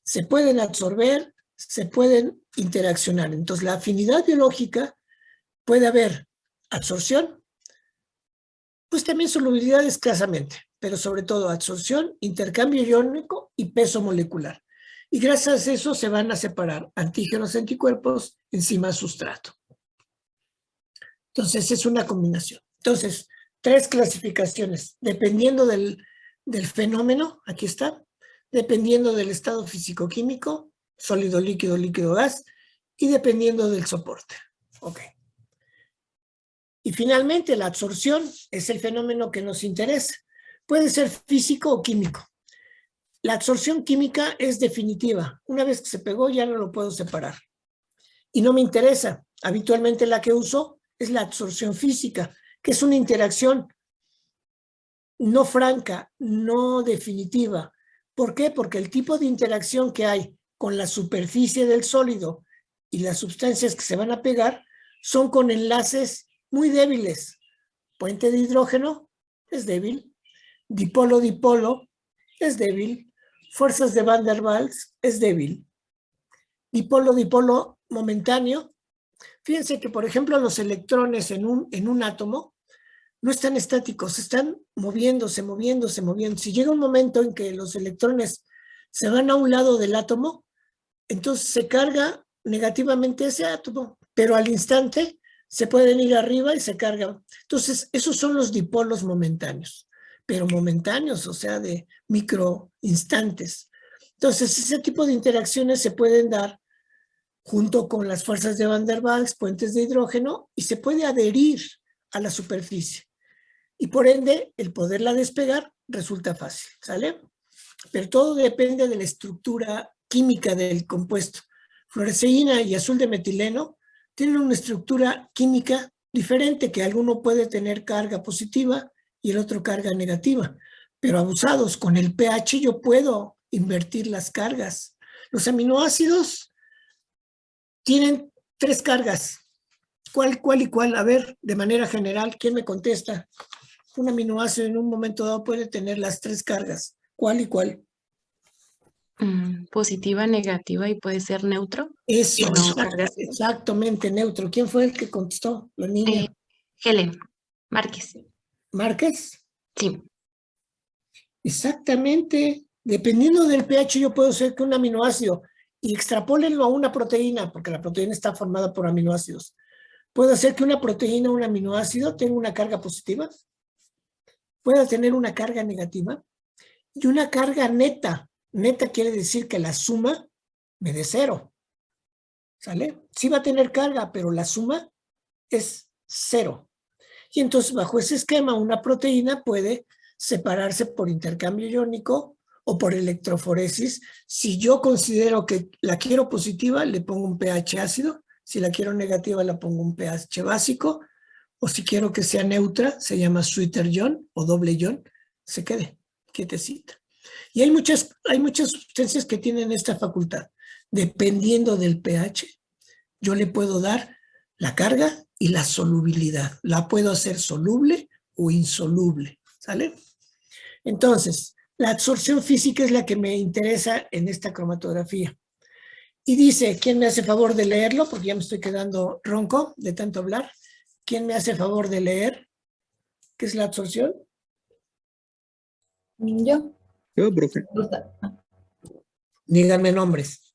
se pueden absorber, se pueden interaccionar. Entonces, la afinidad biológica puede haber absorción, pues también solubilidad escasamente, pero sobre todo absorción, intercambio iónico y peso molecular. Y gracias a eso se van a separar antígenos, anticuerpos, enzima, sustrato. Entonces, es una combinación. Entonces, 3 clasificaciones, dependiendo del fenómeno, aquí está, dependiendo del estado físico-químico, sólido, líquido, líquido, gas, y dependiendo del soporte. Ok. Y finalmente, la absorción es el fenómeno que nos interesa. Puede ser físico o químico. La absorción química es definitiva. Una vez que se pegó, ya no lo puedo separar. Y no me interesa. Habitualmente la que uso es la absorción física, que es una interacción no franca, no definitiva. ¿Por qué? Porque el tipo de interacción que hay con la superficie del sólido y las sustancias que se van a pegar son con enlaces muy débiles. Puente de hidrógeno es débil, dipolo-dipolo es débil, fuerzas de Van der Waals es débil, dipolo-dipolo momentáneo. Fíjense que, por ejemplo, los electrones en un átomo no están estáticos, están moviéndose, moviéndose, moviéndose. Si llega un momento en que los electrones se van a un lado del átomo, entonces se carga negativamente ese átomo, pero al instante se pueden ir arriba y se cargan. Entonces, esos son los dipolos momentáneos, pero momentáneos, o sea, de microinstantes. Entonces, ese tipo de interacciones se pueden dar junto con las fuerzas de Van der Waals, puentes de hidrógeno, y se puede adherir a la superficie. Y por ende, el poderla despegar resulta fácil, ¿sale? Pero todo depende de la estructura química del compuesto. Fluoresceína y azul de metileno tienen una estructura química diferente, que alguno puede tener carga positiva y el otro carga negativa. Pero abusados con el pH yo puedo invertir las cargas. Los aminoácidos tienen 3 cargas. ¿Cuál y cuál? A ver, de manera general, ¿quién me contesta? Un aminoácido en un momento dado puede tener las 3 cargas. ¿Cuál y cuál? Positiva, negativa y puede ser neutro. Eso, No, exactamente, neutro. ¿Quién fue el que contestó? La niña. Helen Márquez. ¿Márquez? Sí. Exactamente. Dependiendo del pH yo puedo hacer que un aminoácido, y extrapólenlo a una proteína, porque la proteína está formada por aminoácidos. Puedo hacer que una proteína, un aminoácido, tenga una carga positiva, pueda tener una carga negativa y una carga neta. Neta quiere decir que la suma me dé 0. ¿Sale? Sí va a tener carga, pero la suma es 0. Y entonces, bajo ese esquema, una proteína puede separarse por intercambio iónico o por electroforesis. Si yo considero que la quiero positiva, le pongo un pH ácido. Si la quiero negativa, le pongo un pH básico. O si quiero que sea neutra, se llama sweeter ion o doble ion, se quede quietecita. Y hay muchas sustancias que tienen esta facultad. Dependiendo del pH, yo le puedo dar la carga y la solubilidad. La puedo hacer soluble o insoluble, ¿sale? Entonces, la absorción física es la que me interesa en esta cromatografía. Y dice, ¿quién me hace favor de leerlo? Porque ya me estoy quedando ronco de tanto hablar. ¿Quién me hace favor de leer? ¿Qué es la absorción? Yo. Yo, profe. Díganme nombres.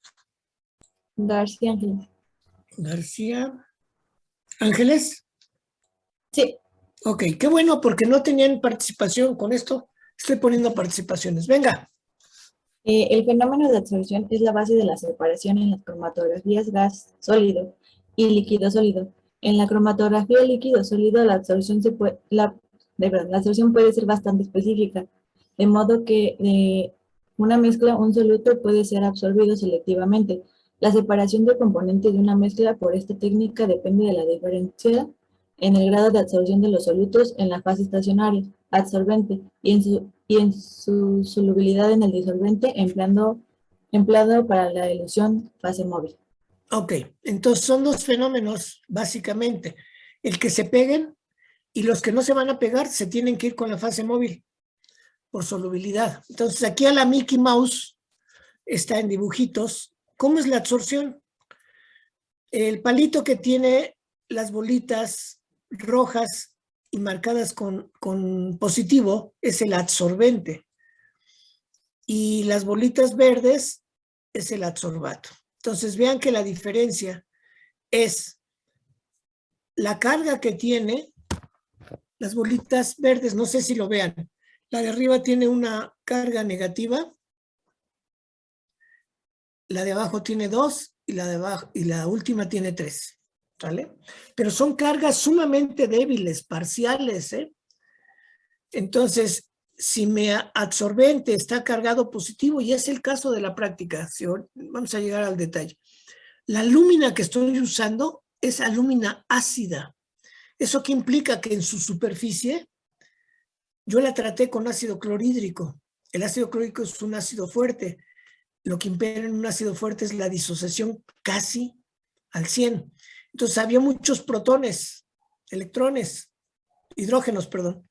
García Ángeles. García. ¿Ángeles? Sí. Ok, qué bueno, porque no tenían participación. Con esto estoy poniendo participaciones. Venga. El fenómeno de absorción es la base de la separación en las cromatografías gas sólido y líquido sólido. En la cromatografía líquido sólido la absorción puede ser bastante específica, de modo que de una mezcla, un soluto puede ser absorbido selectivamente. La separación de componentes de una mezcla por esta técnica depende de la diferencia en el grado de absorción de los solutos en la fase estacionaria, absorbente, y en su solubilidad en el disolvente empleado para la dilución fase móvil. Ok, entonces son 2 fenómenos, básicamente. El que se peguen y los que no se van a pegar se tienen que ir con la fase móvil. por solubilidad. Entonces aquí a la Mickey Mouse está en dibujitos. ¿Cómo es la absorción? El palito que tiene las bolitas rojas y marcadas con positivo es el adsorbente. Y las bolitas verdes es el adsorbato. Entonces vean que la diferencia es la carga que tiene las bolitas verdes, no sé si lo vean. La de arriba tiene una carga negativa, la de abajo tiene 2 y la de abajo y la última tiene 3, ¿vale? Pero son cargas sumamente débiles, parciales, ¿eh? Entonces, si mi adsorbente está cargado positivo, y es el caso de la práctica, vamos a llegar al detalle. La alúmina que estoy usando es alúmina ácida. ¿Eso qué implica? Que en su superficie yo la traté con ácido clorhídrico. El ácido clorhídrico es un ácido fuerte. Lo que impera en un ácido fuerte es la disociación casi al 100. Entonces había muchos protones, electrones, hidrógenos, perdón,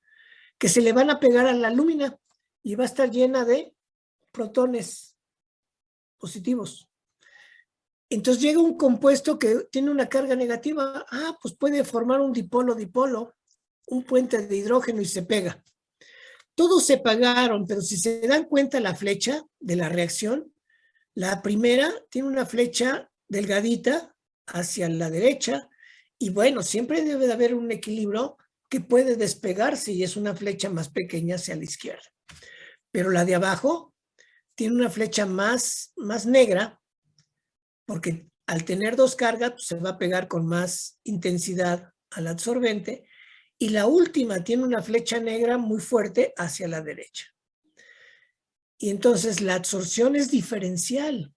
que se le van a pegar a la alúmina y va a estar llena de protones positivos. Entonces llega un compuesto que tiene una carga negativa, pues puede formar un dipolo-dipolo, un puente de hidrógeno y se pega. Todos se pegaron, pero si se dan cuenta la flecha de la reacción, la primera tiene una flecha delgadita hacia la derecha y bueno, siempre debe de haber un equilibrio que puede despegarse y es una flecha más pequeña hacia la izquierda. Pero la de abajo tiene una flecha más negra porque al tener dos cargas pues, se va a pegar con más intensidad al absorbente y la última tiene una flecha negra muy fuerte hacia la derecha. Y entonces la absorción es diferencial.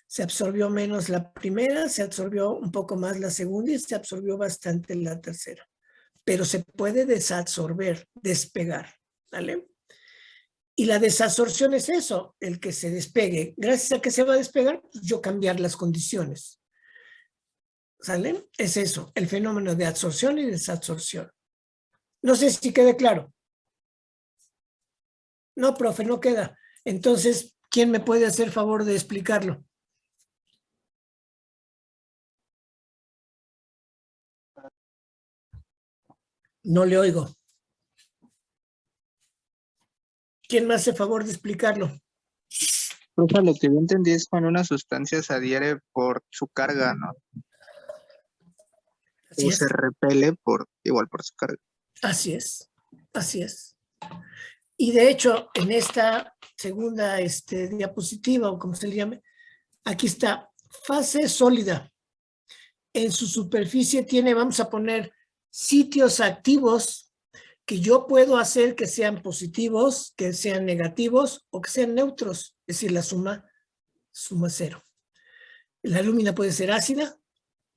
Se absorbió menos la primera, se absorbió un poco más la segunda y se absorbió bastante la tercera. Pero se puede desadsorber, despegar, ¿vale? Y la desabsorción es eso, el que se despegue. Gracias a que se va a despegar, pues yo cambiar las condiciones. ¿Sale? Es eso, el fenómeno de absorción y desabsorción. No sé si quede claro. No, profe, no queda. Entonces, ¿quién me puede hacer favor de explicarlo? No le oigo. ¿Quién me hace favor de explicarlo? Profe, lo que yo entendí es cuando una sustancia se adhiere por su carga, ¿no? Así o es. se repele igual por su carga. Así es, así es. Y de hecho, en esta segunda diapositiva, o como se le llame, aquí está, fase sólida. En su superficie tiene, vamos a poner, sitios activos que yo puedo hacer que sean positivos, que sean negativos o que sean neutros, es decir, la suma 0. La alúmina puede ser ácida,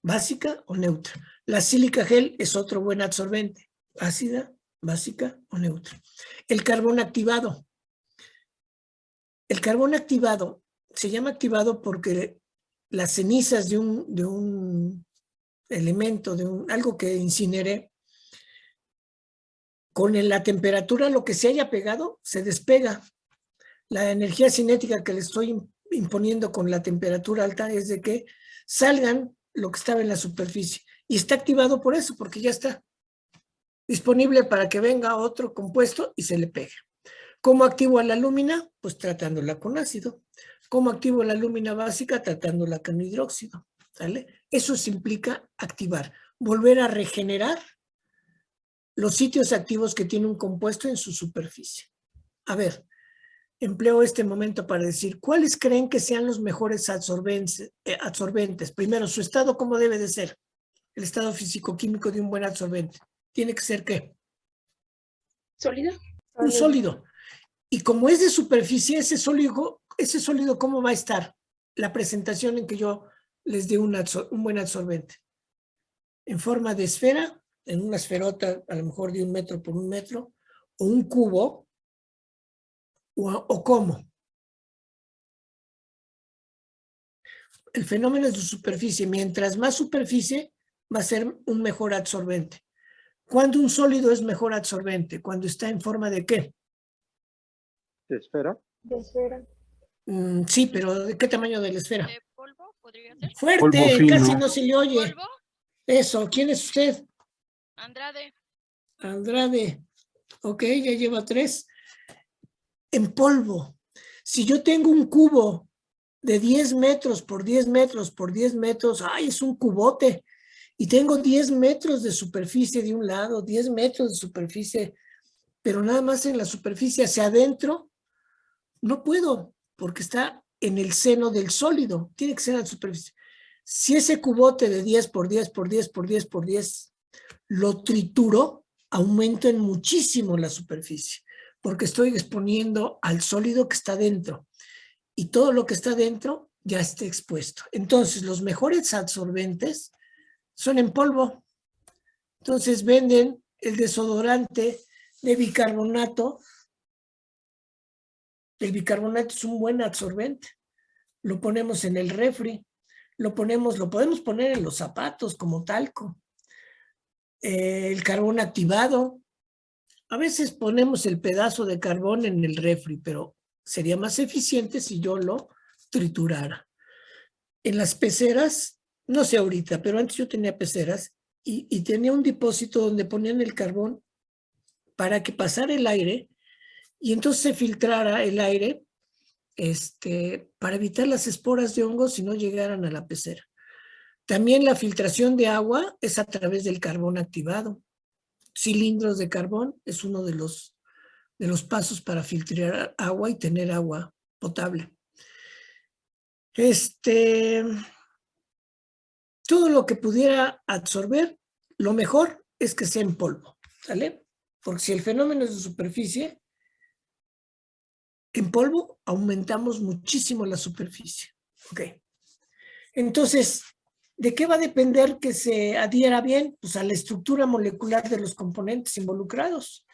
básica o neutra. La sílica gel es otro buen absorbente, ácida, básica o neutra. El carbón activado. El carbón activado se llama activado porque las cenizas de un elemento, algo que incinere, con la temperatura, lo que se haya pegado, se despega. La energía cinética que le estoy imponiendo con la temperatura alta es de que salgan lo que estaba en la superficie. Y está activado por eso, porque ya está disponible para que venga otro compuesto y se le pegue. ¿Cómo activo a la alúmina? Pues tratándola con ácido. ¿Cómo activo la alúmina básica? Tratándola con hidróxido. ¿Sale? Eso se implica activar, volver a regenerar los sitios activos que tiene un compuesto en su superficie. A ver, empleo este momento para decir, ¿cuáles creen que sean los mejores absorbentes? Primero, su estado, ¿cómo debe de ser? El estado físico-químico de un buen absorbente. ¿Tiene que ser qué? ¿Sólido? Un sólido. Y como es de superficie, ese sólido, ¿cómo va a estar? La presentación en que yo les dé un buen absorbente. En forma de esfera, en una esferota a lo mejor de 1 metro por 1 metro, o un cubo, o cómo. El fenómeno es de superficie. Mientras más superficie, va a ser un mejor absorbente. ¿Cuándo un sólido es mejor absorbente? Cuando está en forma de ¿qué? ¿De esfera? De esfera. Sí, pero ¿de qué tamaño de la esfera? ¿De polvo podría ser? Fuerte, Polvo fino. casi no se le oye. ¿Polvo? Eso, ¿quién es usted? Andrade. Andrade. Ok, ya lleva 3. En polvo. Si yo tengo un cubo de 10 metros por 10 metros por 10 metros, ¡ay, es un cubote! Y tengo 10 metros de superficie de un lado, 10 metros de superficie, pero nada más en la superficie hacia adentro, no puedo, porque está en el seno del sólido, tiene que ser en la superficie. Si ese cubote de 10 por 10 por 10 por 10 por 10 lo trituro, aumento en muchísimo la superficie, porque estoy exponiendo al sólido que está dentro, y todo lo que está dentro ya está expuesto. Entonces, los mejores absorbentes son en polvo. Entonces, venden el desodorante de bicarbonato. El bicarbonato es un buen absorbente. Lo ponemos en el refri, lo podemos poner en los zapatos como talco. El carbón activado. A veces ponemos el pedazo de carbón en el refri, pero sería más eficiente si yo lo triturara. En las peceras, no sé ahorita, pero antes yo tenía peceras y tenía un depósito donde ponían el carbón para que pasara el aire y entonces se filtrara el aire para evitar las esporas de hongos si no llegaran a la pecera. También la filtración de agua es a través del carbón activado. Cilindros de carbón es uno de los pasos para filtrar agua y tener agua potable. Todo lo que pudiera absorber, lo mejor es que sea en polvo, ¿sale? Porque si el fenómeno es de superficie, en polvo aumentamos muchísimo la superficie. Ok. Entonces, ¿de qué va a depender que se adhiera bien? Pues a la estructura molecular de los componentes involucrados.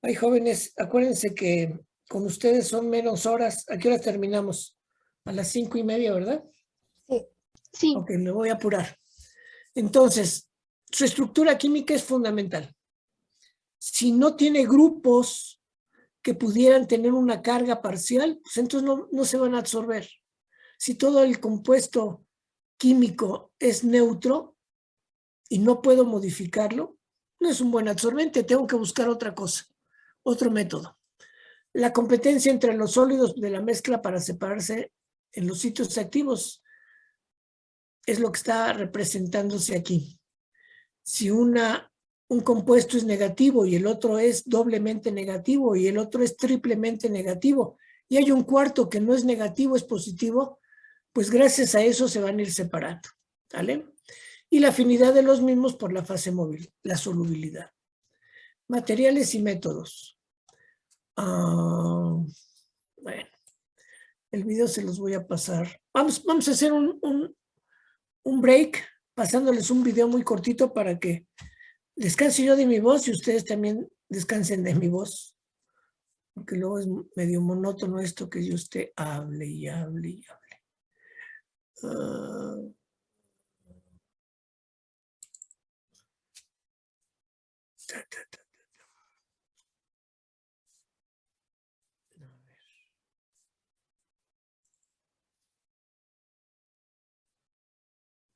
Ay, jóvenes, acuérdense que con ustedes son menos horas. ¿A qué hora terminamos? A las 5:30, ¿verdad? Sí. Sí. Ok, me voy a apurar. Entonces, su estructura química es fundamental. Si no tiene grupos que pudieran tener una carga parcial, pues entonces no se van a absorber. Si todo el compuesto químico es neutro y no puedo modificarlo, no es un buen absorbente, tengo que buscar otra cosa, otro método. La competencia entre los sólidos de la mezcla para separarse en los sitios activos es lo que está representándose aquí. Si un compuesto es negativo y el otro es doblemente negativo y el otro es triplemente negativo y hay un cuarto que no es negativo, es positivo, pues gracias a eso se van a ir separando, ¿vale? Y la afinidad de los mismos por la fase móvil, la solubilidad. Materiales y métodos. Bueno, el video se los voy a pasar. Vamos a hacer un break, pasándoles un video muy cortito para que descanse yo de mi voz y ustedes también descansen de mi voz, porque luego es medio monótono esto que yo usted hable y hable y hable.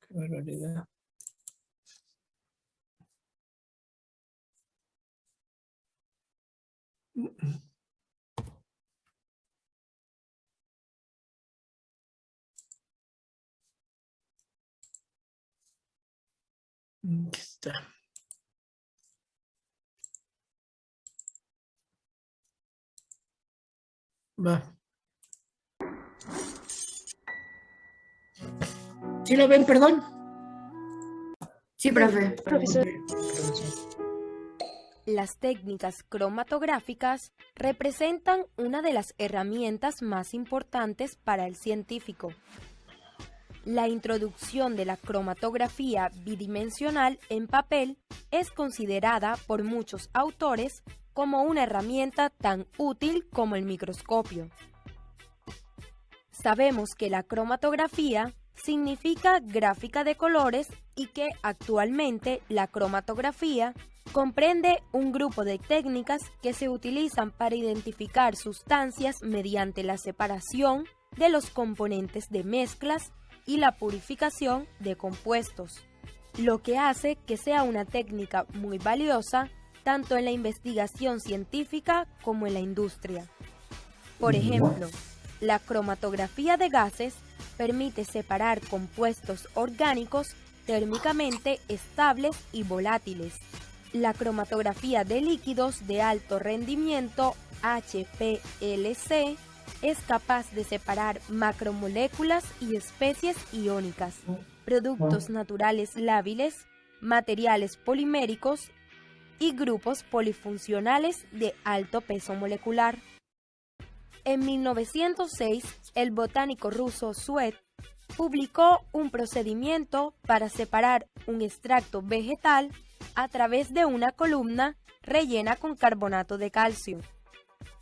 Qué barbaridad. Aquí está. Va. ¿Sí lo ven, perdón? Sí, profe. Profesor. Las técnicas cromatográficas representan una de las herramientas más importantes para el científico. La introducción de la cromatografía bidimensional en papel es considerada por muchos autores como una herramienta tan útil como el microscopio. Sabemos que la cromatografía significa gráfica de colores y que actualmente la cromatografía Comprende un grupo de técnicas que se utilizan para identificar sustancias mediante la separación de los componentes de mezclas y la purificación de compuestos, lo que hace que sea una técnica muy valiosa tanto en la investigación científica como en la industria. Por ejemplo, la cromatografía de gases permite separar compuestos orgánicos térmicamente estables y volátiles. La cromatografía de líquidos de alto rendimiento, HPLC, es capaz de separar macromoléculas y especies iónicas, productos naturales lábiles, materiales poliméricos y grupos polifuncionales de alto peso molecular. En 1906, el botánico ruso Sweet publicó un procedimiento para separar un extracto vegetal a través de una columna rellena con carbonato de calcio.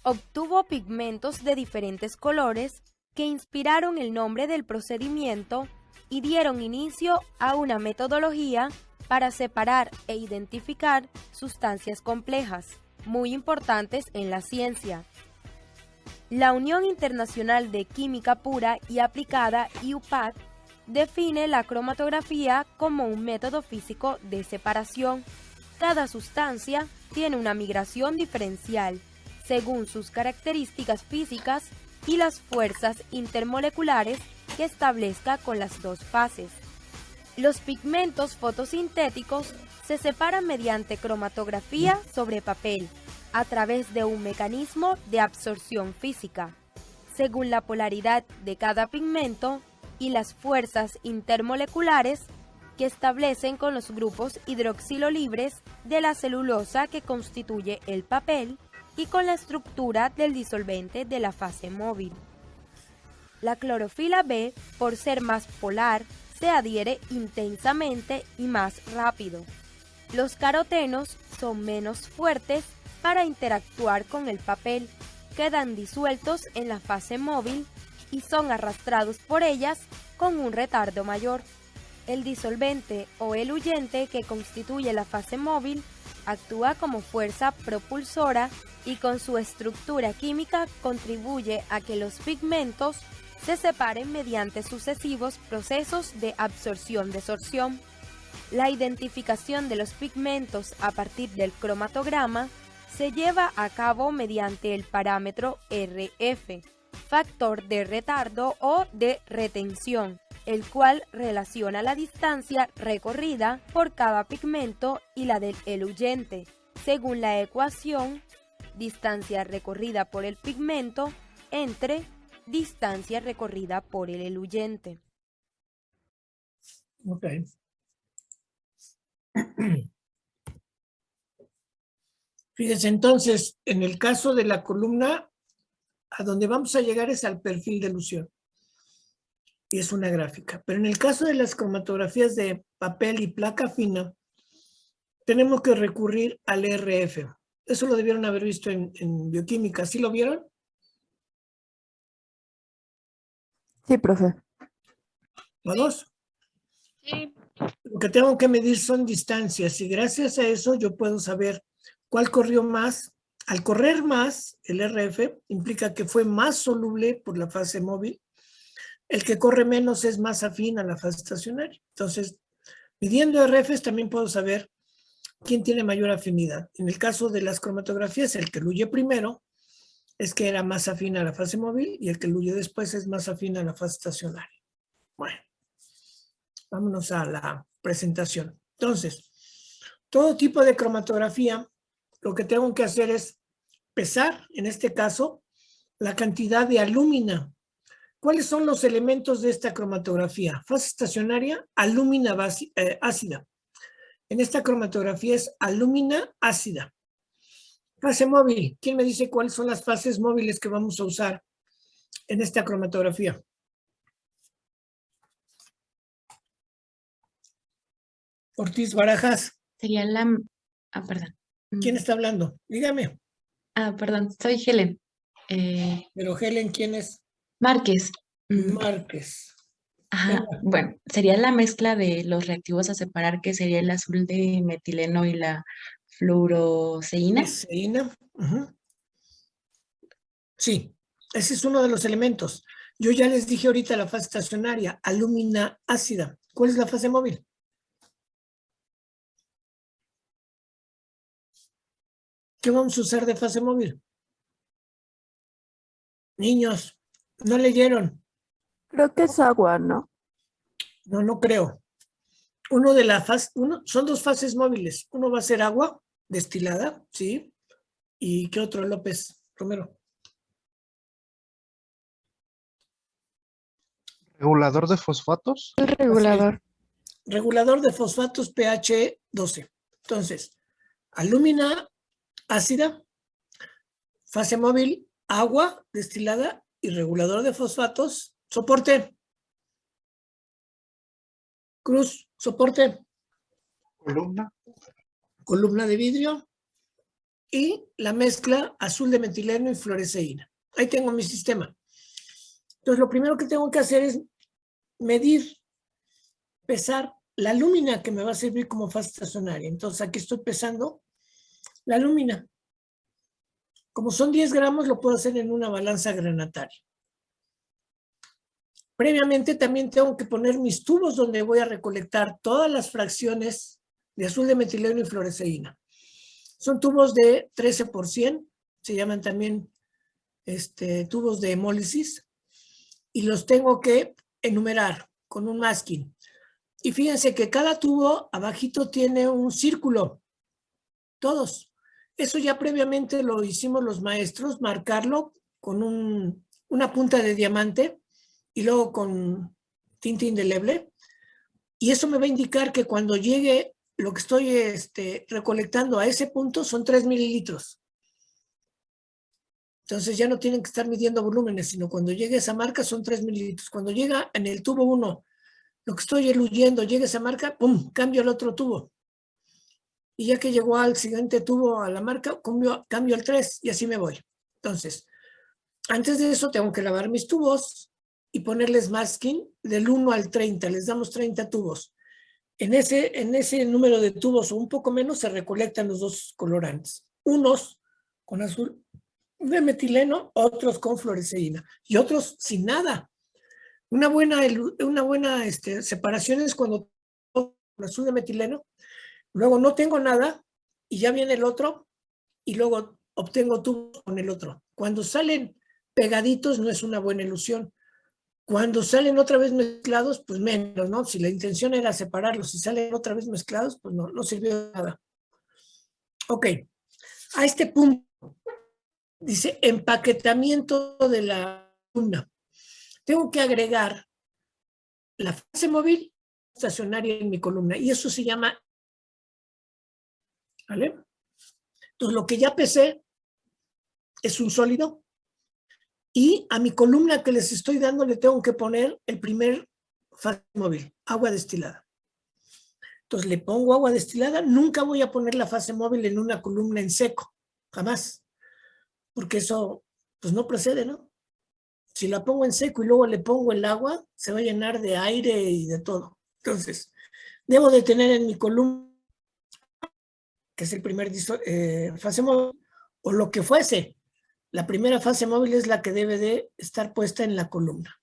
Obtuvo pigmentos de diferentes colores que inspiraron el nombre del procedimiento y dieron inicio a una metodología para separar e identificar sustancias complejas, muy importantes en la ciencia. La Unión Internacional de Química Pura y Aplicada, IUPAC, define la cromatografía como un método físico de separación. Cada sustancia tiene una migración diferencial según sus características físicas y las fuerzas intermoleculares que establezca con las dos fases. Los pigmentos fotosintéticos se separan mediante cromatografía sobre papel, a través de un mecanismo de absorción física, según la polaridad de cada pigmento y las fuerzas intermoleculares que establecen con los grupos hidroxilo libres de la celulosa que constituye el papel y con la estructura del disolvente de la fase móvil. La clorofila B, por ser más polar, se adhiere intensamente y más rápido. Los carotenos son menos fuertes para interactuar con el papel, quedan disueltos en la fase móvil y son arrastrados por ellas con un retardo mayor. El disolvente o eluyente que constituye la fase móvil actúa como fuerza propulsora y con su estructura química contribuye a que los pigmentos se separen mediante sucesivos procesos de absorción-desorción. La identificación de los pigmentos a partir del cromatograma se lleva a cabo mediante el parámetro RF, factor de retardo o de retención, el cual relaciona la distancia recorrida por cada pigmento y la del eluyente, según la ecuación distancia recorrida por el pigmento entre distancia recorrida por el eluyente. Ok. Fíjense, entonces, en el caso de la columna, a donde vamos a llegar es al perfil de elusión. Y es una gráfica. Pero en el caso de las cromatografías de papel y placa fina, tenemos que recurrir al RF. Eso lo debieron haber visto en bioquímica. ¿Sí lo vieron? Sí, profe. ¿Todos? Sí. Lo que tengo que medir son distancias y gracias a eso yo puedo saber cuál corrió más. Al correr más, el RF implica que fue más soluble por la fase móvil. El que corre menos es más afín a la fase estacionaria. Entonces, midiendo RFs también puedo saber quién tiene mayor afinidad. En el caso de las cromatografías, el que eluye primero es que era más afín a la fase móvil y el que eluye después es más afín a la fase estacionaria. Bueno, vámonos a la presentación. Entonces, todo tipo de cromatografía, lo que tengo que hacer es pesar, en este caso, la cantidad de alúmina. ¿Cuáles son los elementos de esta cromatografía? Fase estacionaria, alúmina ácida. En esta cromatografía es alúmina ácida. Fase móvil. ¿Quién me dice cuáles son las fases móviles que vamos a usar en esta cromatografía? Ortiz Barajas. Sería la... perdón. ¿Quién está hablando? Dígame. Perdón, soy Helen. Pero Helen, ¿quién es? Márquez. Márquez. Ajá, bueno, sería la mezcla de los reactivos a separar, que sería el azul de metileno y la fluoroceína. Fluoroceína. Sí, ese es uno de los elementos. Yo ya les dije ahorita la fase estacionaria, alúmina ácida. ¿Cuál es la fase móvil? ¿Qué vamos a usar de fase móvil? Niños, ¿no leyeron? Creo que es agua, ¿no? No, no creo. Son dos fases móviles. Uno va a ser agua destilada, ¿sí? ¿Y qué otro, López Romero? ¿Regulador de fosfatos? El regulador. Regulador de fosfatos pH 12. Entonces, alúmina ácida, fase móvil, agua destilada y regulador de fosfatos, soporte. Cruz, soporte. Columna. Columna de vidrio y la mezcla azul de metileno y fluoresceína. Ahí tengo mi sistema. Entonces, lo primero que tengo que hacer es medir, pesar la alúmina que me va a servir como fase estacionaria. Entonces, aquí estoy pesando la alúmina. Como son 10 gramos, lo puedo hacer en una balanza granataria. Previamente también tengo que poner mis tubos donde voy a recolectar todas las fracciones de azul de metileno y fluoresceína. Son tubos de 13%, se llaman también tubos de hemólisis, y los tengo que enumerar con un masking. Y fíjense que cada tubo abajito tiene un círculo, todos. Eso ya previamente lo hicimos los maestros, marcarlo con una punta de diamante y luego con tinta indeleble. Y eso me va a indicar que cuando llegue lo que estoy recolectando a ese punto son 3 mililitros. Entonces ya no tienen que estar midiendo volúmenes, sino cuando llegue a esa marca son 3 mililitros. Cuando llega en el tubo 1, lo que estoy eluyendo, llega a esa marca, ¡pum!, cambio al otro tubo. Y ya que llegó al siguiente tubo a la marca, cambio al 3 y así me voy. Entonces, antes de eso tengo que lavar mis tubos y ponerles masking del 1 al 30. Les damos 30 tubos. En ese número de tubos o un poco menos se recolectan los dos colorantes. Unos con azul de metileno, otros con fluoresceína y otros sin nada. Una buena separación es cuando con azul de metileno, luego no tengo nada y ya viene el otro y luego obtengo tubos con el otro. Cuando salen pegaditos no es una buena ilusión. Cuando salen otra vez mezclados, pues menos, ¿no? Si la intención era separarlos, si salen otra vez mezclados, pues no sirvió de nada. Ok, a este punto dice empaquetamiento de la columna. Tengo que agregar la fase móvil estacionaria en mi columna y eso se llama, ¿vale? Entonces lo que ya pesé es un sólido y a mi columna que les estoy dando le tengo que poner el primer fase móvil, agua destilada. Entonces le pongo agua destilada, nunca voy a poner la fase móvil en una columna en seco, jamás, porque eso pues no procede, ¿no? Si la pongo en seco y luego le pongo el agua, se va a llenar de aire y de todo. Entonces, debo de tener en mi columna, que es el primer fase móvil, o lo que fuese. La primera fase móvil es la que debe de estar puesta en la columna.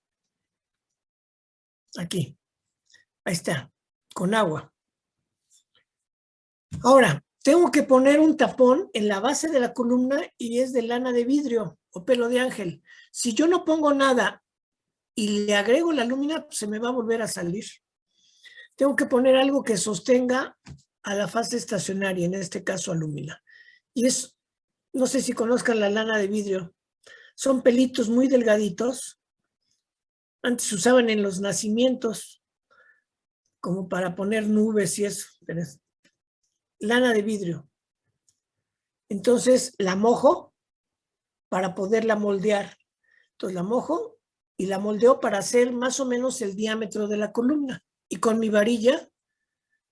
Aquí. Ahí está, con agua. Ahora, tengo que poner un tapón en la base de la columna y es de lana de vidrio o pelo de ángel. Si yo no pongo nada y le agrego la alúmina, pues se me va a volver a salir. Tengo que poner algo que sostenga a la fase estacionaria, en este caso alúmina. Y es, no sé si conozcan la lana de vidrio, son pelitos muy delgaditos. Antes se usaban en los nacimientos, como para poner nubes y eso. Pero es lana de vidrio. Entonces la mojo para poderla moldear. Entonces la mojo y la moldeo para hacer más o menos el diámetro de la columna. Y con mi varilla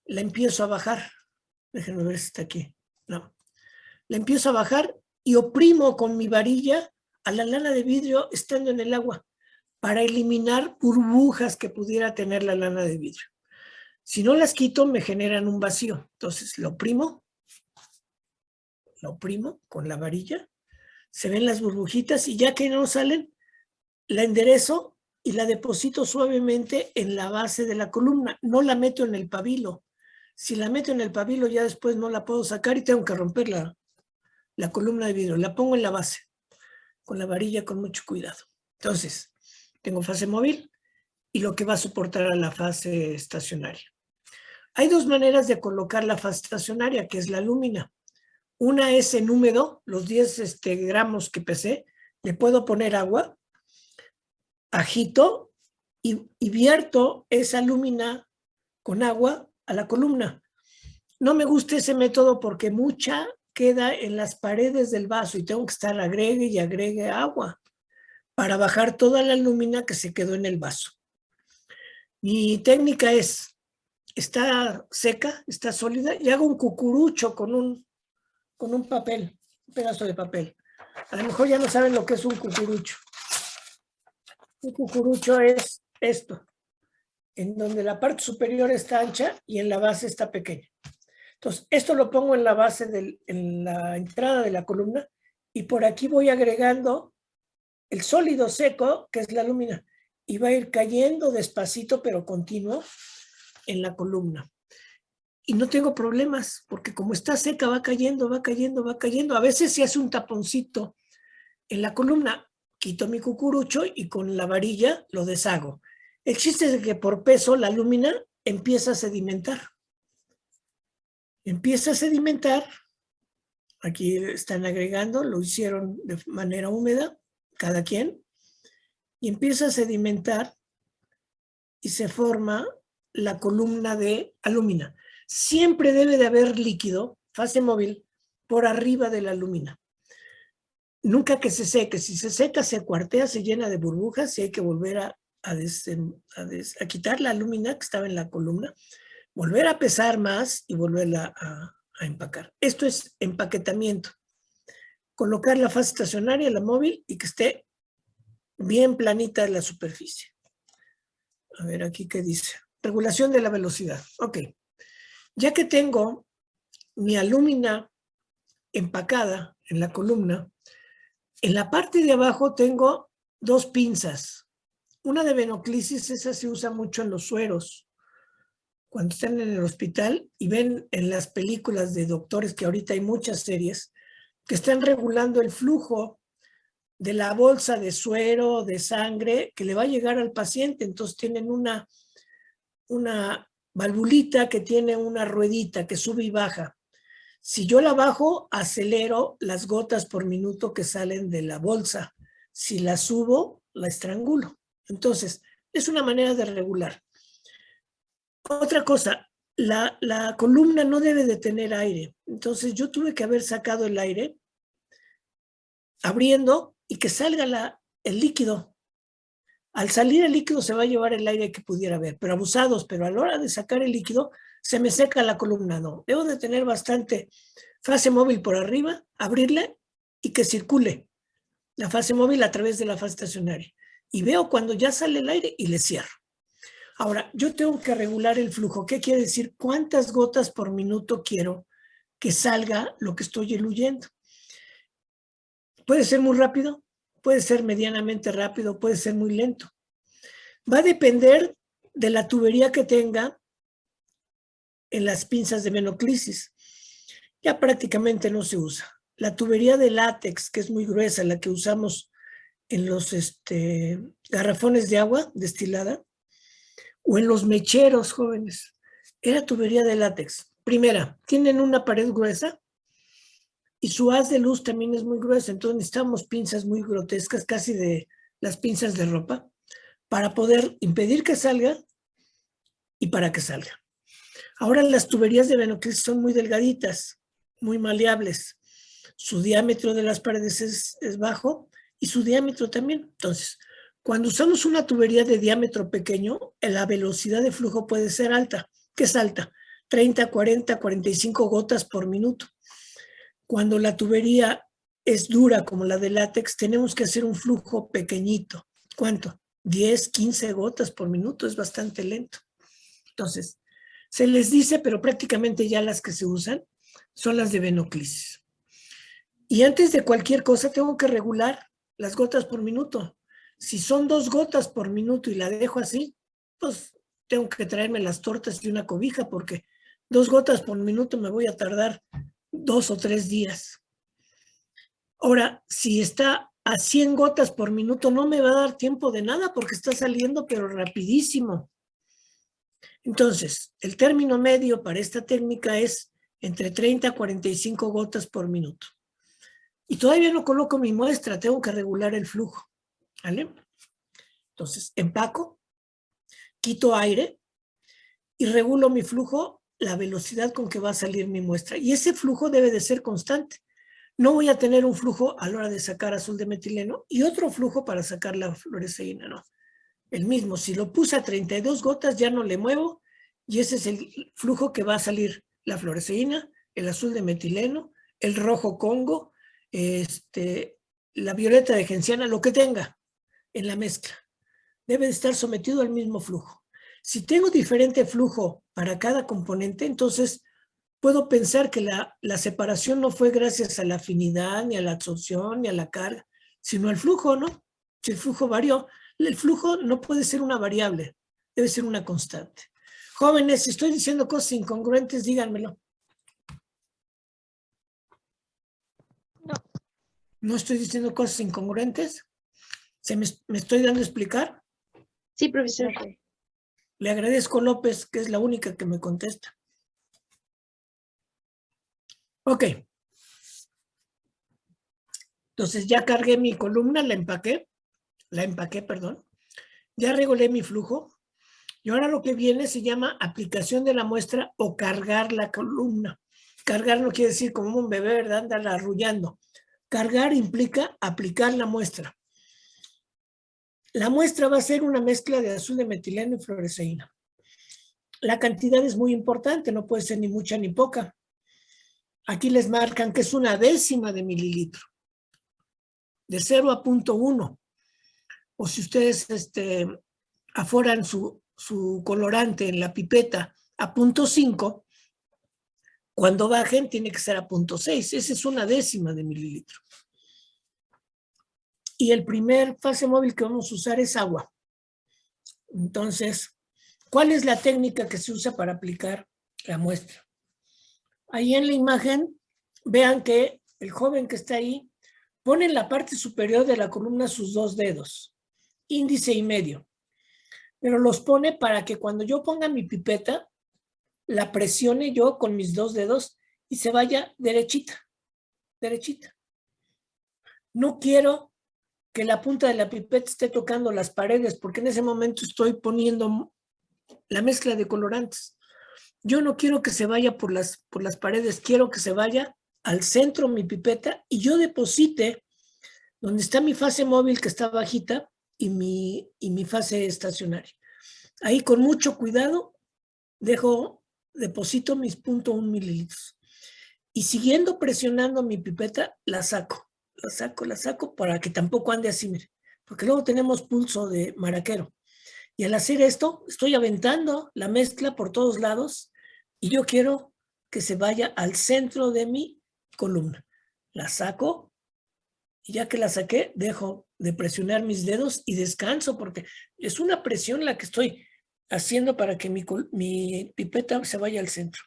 la empiezo a bajar. Déjenme ver si está aquí. No. La empiezo a bajar y oprimo con mi varilla a la lana de vidrio estando en el agua para eliminar burbujas que pudiera tener la lana de vidrio. Si no las quito, me generan un vacío. Entonces lo oprimo la oprimo con la varilla, se ven las burbujitas y ya que no salen, la enderezo y la deposito suavemente en la base de la columna. No la meto en el pabilo. Si la meto en el pabilo ya después no la puedo sacar y tengo que romper la columna de vidrio. La pongo en la base con la varilla con mucho cuidado. Entonces, tengo fase móvil y lo que va a soportar a la fase estacionaria. Hay dos maneras de colocar la fase estacionaria, que es la lúmina. Una es en húmedo, los 10 gramos que pesé, le puedo poner agua, agito y vierto esa lúmina con agua a la columna. No me gusta ese método porque mucha queda en las paredes del vaso y tengo que estar agregue y agregue agua para bajar toda la lúmina que se quedó en el vaso. Mi técnica es, está seca, está sólida, y hago un cucurucho con un papel, un pedazo de papel. A lo mejor ya no saben lo que es un cucurucho. Un cucurucho es esto, en donde la parte superior está ancha y en la base está pequeña. Entonces, esto lo pongo en la base, en la entrada de la columna, y por aquí voy agregando el sólido seco, que es la lúmina, y va a ir cayendo despacito, pero continuo, en la columna. Y no tengo problemas, porque como está seca, va cayendo, va cayendo, va cayendo. A veces se hace un taponcito en la columna, quito mi cucurucho y con la varilla lo deshago. El chiste es que por peso la lúmina empieza a sedimentar. Empieza a sedimentar, aquí están agregando, lo hicieron de manera húmeda, cada quien, y empieza a sedimentar y se forma la columna de alúmina. Siempre debe de haber líquido, fase móvil, por arriba de la lúmina. Nunca que se seque. Si se seca, se cuartea, se llena de burbujas y hay que volver a quitar la lúmina que estaba en la columna, volver a pesar más y volverla a empacar. Esto es empaquetamiento. Colocar la fase estacionaria, la móvil, y que esté bien planita en la superficie. A ver aquí qué dice. Regulación de la velocidad. Ok. Ya que tengo mi alúmina empacada en la columna, en la parte de abajo tengo dos pinzas. Una de venoclisis, esa se usa mucho en los sueros. Cuando están en el hospital y ven en las películas de doctores, que ahorita hay muchas series, que están regulando el flujo de la bolsa de suero, de sangre, que le va a llegar al paciente. Entonces tienen una valvulita que tiene una ruedita que sube y baja. Si yo la bajo, acelero las gotas por minuto que salen de la bolsa. Si la subo, la estrangulo. Entonces, es una manera de regular. Otra cosa, la columna no debe de tener aire. Entonces, yo tuve que haber sacado el aire, abriendo y que salga el líquido. Al salir el líquido se va a llevar el aire que pudiera haber, pero abusados, pero a la hora de sacar el líquido se me seca la columna. No, debo de tener bastante fase móvil por arriba, abrirla y que circule la fase móvil a través de la fase estacionaria. Y veo cuando ya sale el aire y le cierro. Ahora, yo tengo que regular el flujo. ¿Qué quiere decir? ¿Cuántas gotas por minuto quiero que salga lo que estoy eluyendo? Puede ser muy rápido, puede ser medianamente rápido, puede ser muy lento. Va a depender de la tubería que tenga en las pinzas de venoclisis. Ya prácticamente no se usa. La tubería de látex, que es muy gruesa, la que usamos en los garrafones de agua destilada, o en los mecheros, jóvenes, era tubería de látex. Primera, tienen una pared gruesa y su haz de luz también es muy gruesa, entonces necesitamos pinzas muy grotescas, casi de las pinzas de ropa, para poder impedir que salga y para que salga. Ahora las tuberías de venoclisis son muy delgaditas, muy maleables. Su diámetro de las paredes es bajo y su diámetro también. Entonces, cuando usamos una tubería de diámetro pequeño, la velocidad de flujo puede ser alta. ¿Qué es alta? 30, 40, 45 gotas por minuto. Cuando la tubería es dura como la de látex, tenemos que hacer un flujo pequeñito. ¿Cuánto? 10, 15 gotas por minuto, es bastante lento. Entonces, se les dice, pero prácticamente ya las que se usan son las de venoclisis. Y antes de cualquier cosa tengo que regular las gotas por minuto. Si son 2 gotas por minuto y la dejo así, pues tengo que traerme las tortas y una cobija porque 2 gotas por minuto me voy a tardar 2 o 3 días. Ahora, si está a 100 gotas por minuto, no me va a dar tiempo de nada porque está saliendo, pero rapidísimo. Entonces, el término medio para esta técnica es entre 30 a 45 gotas por minuto. Y todavía no coloco mi muestra, tengo que regular el flujo. ¿Vale? Entonces, empaco, quito aire y regulo mi flujo, la velocidad con que va a salir mi muestra. Y ese flujo debe de ser constante. No voy a tener un flujo a la hora de sacar azul de metileno y otro flujo para sacar la fluoresceína, no. El mismo, si lo puse a 32 gotas ya no le muevo y ese es el flujo que va a salir la fluoresceína, el azul de metileno, el rojo Congo, la violeta de genciana, lo que tenga en la mezcla. Debe de estar sometido al mismo flujo. Si tengo diferente flujo para cada componente, entonces puedo pensar que la separación no fue gracias a la afinidad, ni a la absorción, ni a la carga, sino al flujo, ¿no? Si el flujo varió, el flujo no puede ser una variable, debe ser una constante. Jóvenes, si estoy diciendo cosas incongruentes, díganmelo. No. ¿No estoy diciendo cosas incongruentes? ¿Me estoy dando a explicar? Sí, profesor. Ok. Le agradezco a López, que es la única que me contesta. Ok. Entonces ya cargué mi columna, la empaqué, perdón. Ya regulé mi flujo. Y ahora lo que viene se llama aplicación de la muestra o cargar la columna. Cargar no quiere decir como un bebé, ¿verdad? Andarla arrullando. Cargar implica aplicar la muestra. La muestra va a ser una mezcla de azul de metileno y fluoresceína. La cantidad es muy importante, no puede ser ni mucha ni poca. Aquí les marcan que es 1/10 de mililitro. De 0 a 0.1. O si ustedes aforan su colorante en la pipeta a 0.5, cuando bajen tiene que ser a 0.6. Esa es 1/10 de mililitro. Y el primer fase móvil que vamos a usar es agua. Entonces, ¿cuál es la técnica que se usa para aplicar la muestra? Ahí en la imagen, vean que el joven que está ahí pone en la parte superior de la columna sus 2 dedos, índice y medio. Pero los pone para que cuando yo ponga mi pipeta, la presione yo con mis 2 dedos y se vaya derechita, derechita. No quiero que la punta de la pipeta esté tocando las paredes, porque en ese momento estoy poniendo la mezcla de colorantes. Yo no quiero que se vaya por las paredes, quiero que se vaya al centro mi pipeta y yo deposite donde está mi fase móvil que está bajita y mi fase estacionaria. Ahí con mucho cuidado deposito mis 0.1 mililitros y siguiendo presionando mi pipeta la saco para que tampoco ande así, mire, porque luego tenemos pulso de maraquero. Y al hacer esto, estoy aventando la mezcla por todos lados y yo quiero que se vaya al centro de mi columna. La saco y ya que la saqué, dejo de presionar mis dedos y descanso porque es una presión la que estoy haciendo para que mi pipeta se vaya al centro.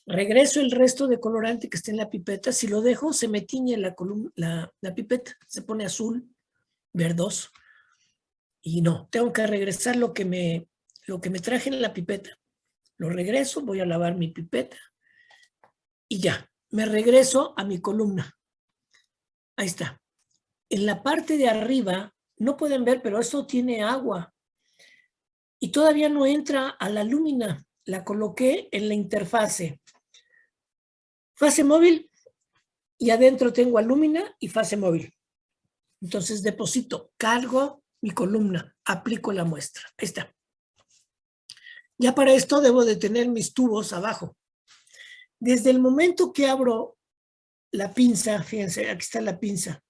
Regreso el resto de colorante que está en la pipeta. Si lo dejo, se me tiñe la pipeta. Se pone azul, verdoso. Y no, tengo que regresar lo que me traje en la pipeta. Lo regreso, voy a lavar mi pipeta. Y ya, me regreso a mi columna. Ahí está. En la parte de arriba, no pueden ver, pero esto tiene agua. Y todavía no entra a la lúmina. La coloqué en la interfase. Fase móvil y adentro tengo alúmina y fase móvil. Entonces deposito, cargo mi columna, aplico la muestra. Ahí está. Ya para esto debo de tener mis tubos abajo. Desde el momento que abro la pinza, fíjense, aquí está la pinza.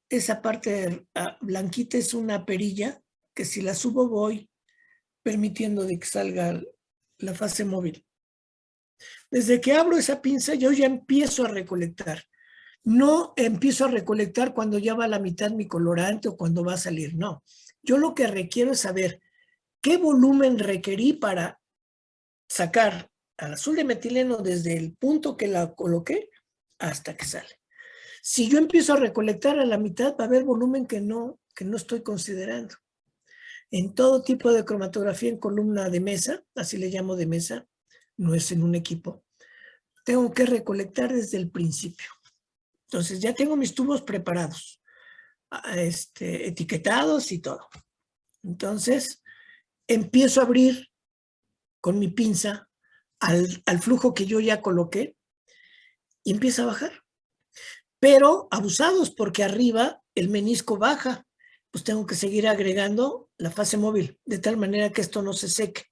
Esa parte blanquita es una perilla que si la subo voy permitiendo de que salga la fase móvil. Desde que abro esa pinza yo ya empiezo a recolectar. no empiezo a recolectar cuando ya va a la mitad mi colorante o cuando va a salir, no. Yo lo que requiero es saber qué volumen requerí para sacar al azul de metileno desde el punto que la coloqué hasta que sale. Si yo empiezo a recolectar a la mitad, va a haber volumen que no estoy considerando. En todo tipo de cromatografía en columna de mesa, así le llamo de mesa, no es en un equipo, tengo que recolectar desde el principio. Entonces ya tengo mis tubos preparados, etiquetados y todo. Entonces empiezo a abrir con mi pinza al flujo que yo ya coloqué y empieza a bajar. Pero abusados porque arriba el menisco baja, pues tengo que seguir agregando la fase móvil de tal manera que esto no se seque.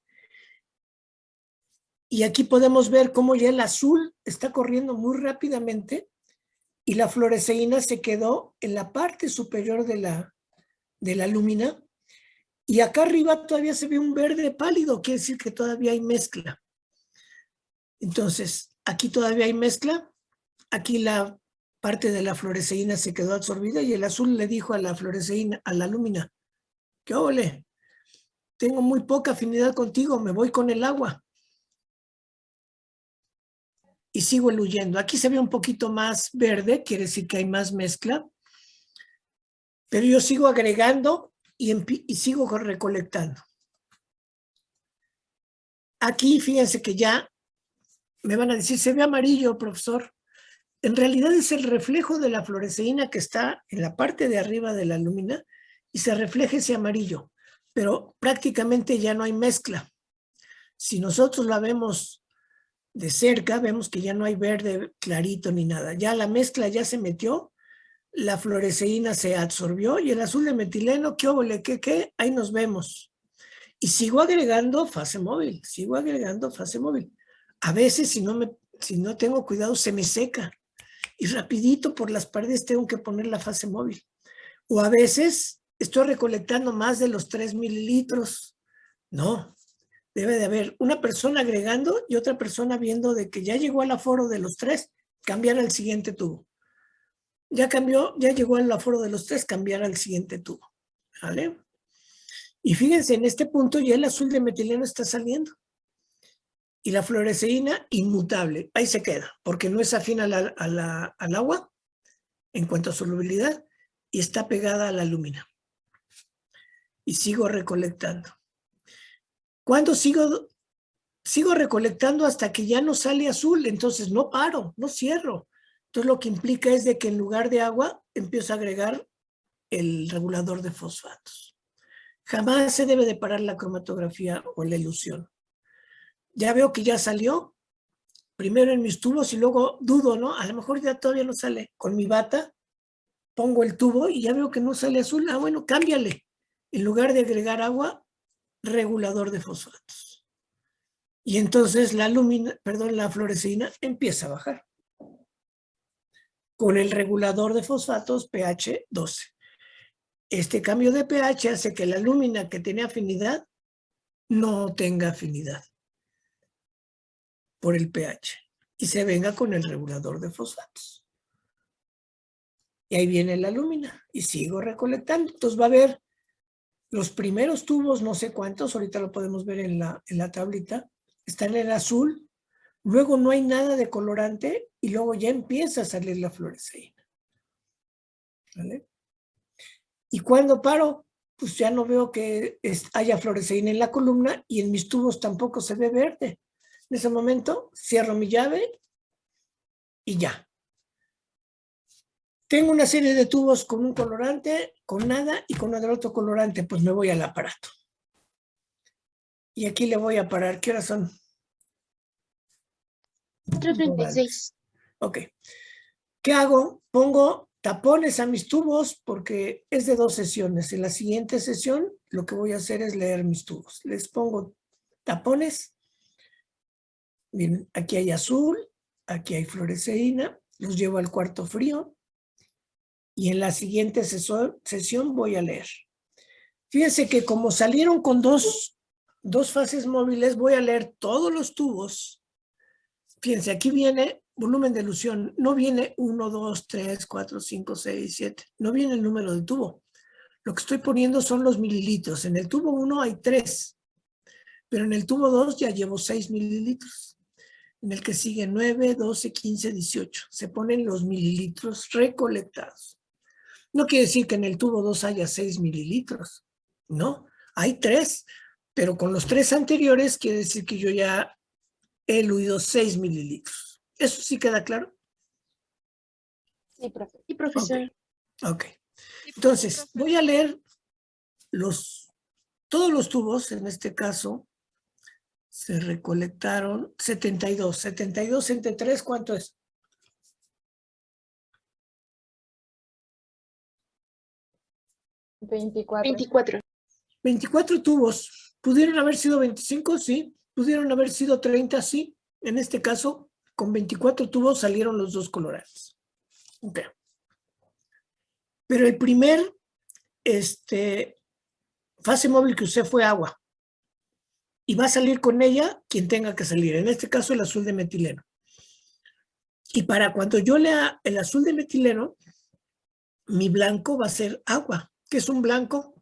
Y aquí podemos ver cómo ya el azul está corriendo muy rápidamente y la fluoresceína se quedó en la parte superior de la lúmina. Y acá arriba todavía se ve un verde pálido, quiere decir que todavía hay mezcla. Entonces, aquí todavía hay mezcla. Aquí la parte de la fluoresceína se quedó absorbida y el azul le dijo a la fluoresceína, a la lúmina, ¿qué ole? Tengo muy poca afinidad contigo, me voy con el agua. Y sigo eluyendo. Aquí se ve un poquito más verde, quiere decir que hay más mezcla. Pero yo sigo agregando y sigo recolectando. Aquí fíjense que ya me van a decir, se ve amarillo, profesor. En realidad es el reflejo de la fluoresceína que está en la parte de arriba de la lúmina y se refleja ese amarillo, pero prácticamente ya no hay mezcla. Si nosotros la vemos de cerca, vemos que ya no hay verde clarito ni nada. Ya la mezcla ya se metió, la fluoresceína se absorbió y el azul de metileno, ¿qué óvole? ¿Qué? Ahí nos vemos. Y sigo agregando fase móvil, sigo agregando fase móvil. A veces si no tengo cuidado se me seca y rapidito por las paredes tengo que poner la fase móvil. O a veces estoy recolectando más de los 3 mililitros. No, debe de haber una persona agregando y otra persona viendo de que ya llegó al aforo de los 3, cambiar al siguiente tubo. Ya cambió, ya llegó al aforo de los 3, cambiar al siguiente tubo. ¿Vale? Y fíjense, en este punto ya el azul de metileno está saliendo. Y la fluoresceína inmutable, ahí se queda, porque no es afín al agua en cuanto a solubilidad y está pegada a la lúmina. Y sigo recolectando. Cuando sigo recolectando hasta que ya no sale azul, entonces no paro, no cierro. Entonces lo que implica es de que en lugar de agua empiezo a agregar el regulador de fosfatos. Jamás se debe de parar la cromatografía o la elución. Ya veo que ya salió, primero en mis tubos y luego dudo, ¿no? A lo mejor ya todavía no sale. Con mi bata pongo el tubo y ya veo que no sale azul. Ah, bueno, cámbiale. En lugar de agregar agua, regulador de fosfatos. Y entonces la fluoresceína empieza a bajar. Con el regulador de fosfatos pH 12. Este cambio de pH hace que la lúmina que tiene afinidad no tenga afinidad por el pH y se venga con el regulador de fosfatos. Y ahí viene la lúmina y sigo recolectando. Entonces va a haber los primeros tubos, no sé cuántos, ahorita lo podemos ver en la tablita, están en azul, luego no hay nada de colorante y luego ya empieza a salir la fluoresceína. ¿Vale? Y cuando paro, pues ya no veo que haya fluoresceína en la columna y en mis tubos tampoco se ve verde. En ese momento cierro mi llave y ya. Tengo una serie de tubos con un colorante, con nada y con otro colorante, pues me voy al aparato. Y aquí le voy a parar. ¿Qué horas son? 4:36. Ok. ¿Qué hago? Pongo tapones a mis tubos porque es de 2 sesiones. En la siguiente sesión lo que voy a hacer es leer mis tubos. Les pongo tapones. Miren, aquí hay azul, aquí hay fluoresceína. Los llevo al cuarto frío. Y en la siguiente sesión voy a leer. Fíjense que como salieron con dos fases móviles, voy a leer todos los tubos. Fíjense, aquí viene volumen de elusión, no viene 1, 2, 3, 4, 5, 6, 7. No viene el número de tubo. Lo que estoy poniendo son los mililitros. En el tubo 1 hay 3, pero en el tubo 2 ya llevo 6 mililitros. En el que sigue 9, 12, 15, 18. Se ponen los mililitros recolectados. No quiere decir que en el tubo 2 haya 6 mililitros. No, hay 3, pero con los 3 anteriores quiere decir que yo ya he eluido 6 mililitros. ¿Eso sí queda claro? Sí, profe. Sí, profesor. Ok. Entonces, voy a leer todos los tubos, en este caso, se recolectaron 72. 72 entre 3, ¿cuánto es? 24. 24 tubos. ¿Pudieron haber sido 25? Sí. ¿Pudieron haber sido 30? Sí. En este caso, con 24 tubos salieron los 2 colorantes. Ok. Pero el primer fase móvil que usé fue agua. Y va a salir con ella quien tenga que salir. En este caso, el azul de metileno. Y para cuando yo lea el azul de metileno, mi blanco va a ser agua. ¿Qué es un blanco?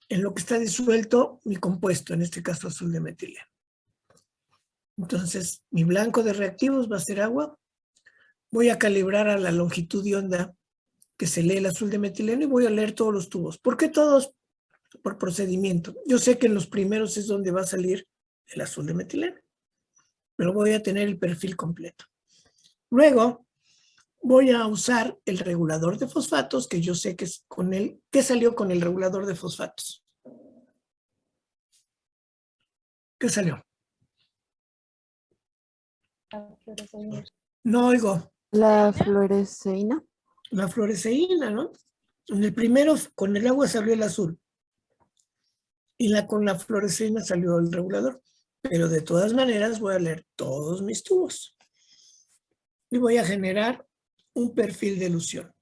En lo que está disuelto mi compuesto, en este caso azul de metileno. Entonces, mi blanco de reactivos va a ser agua. Voy a calibrar a la longitud de onda que se lee el azul de metileno y voy a leer todos los tubos. ¿Por qué todos? Por procedimiento. Yo sé que en los primeros es donde va a salir el azul de metileno, pero voy a tener el perfil completo. Luego, voy a usar el regulador de fosfatos, que yo sé que es con él. ¿Qué salió con el regulador de fosfatos? ¿Qué salió? No oigo. La fluoresceína. La fluoresceína, ¿no? En el primero, con el agua salió el azul. Y con la fluoresceína salió el regulador. Pero de todas maneras voy a leer todos mis tubos. Y voy a generar un perfil de elusión.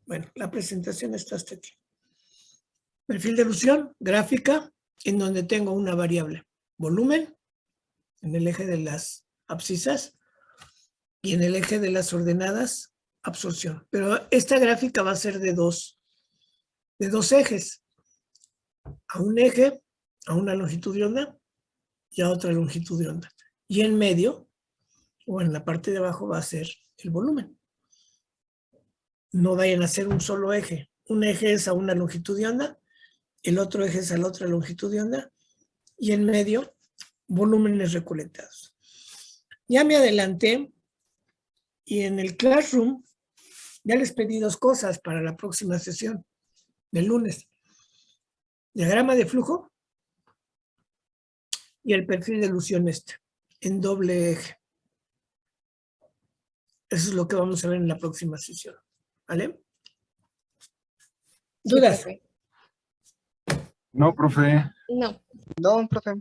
Bueno, la presentación está hasta aquí. Perfil de elusión, gráfica, en donde tengo una variable. Volumen, en el eje de las abscisas, y en el eje de las ordenadas, absorción. Pero esta gráfica va a ser de dos ejes. A un eje, a una longitud de onda, y a otra longitud de onda. Y en medio, o en la parte de abajo, va a ser el volumen. No vayan a ser un solo eje. Un eje es a una longitud de onda, el otro eje es a la otra longitud de onda, y en medio, volúmenes recolectados. Ya me adelanté, y en el Classroom ya les pedí 2 cosas para la próxima sesión del lunes. Diagrama de flujo y el perfil de elusión en doble eje. Eso es lo que vamos a ver en la próxima sesión. ¿Vale? ¿Dudas? Sí, No, profe. no. No, profe.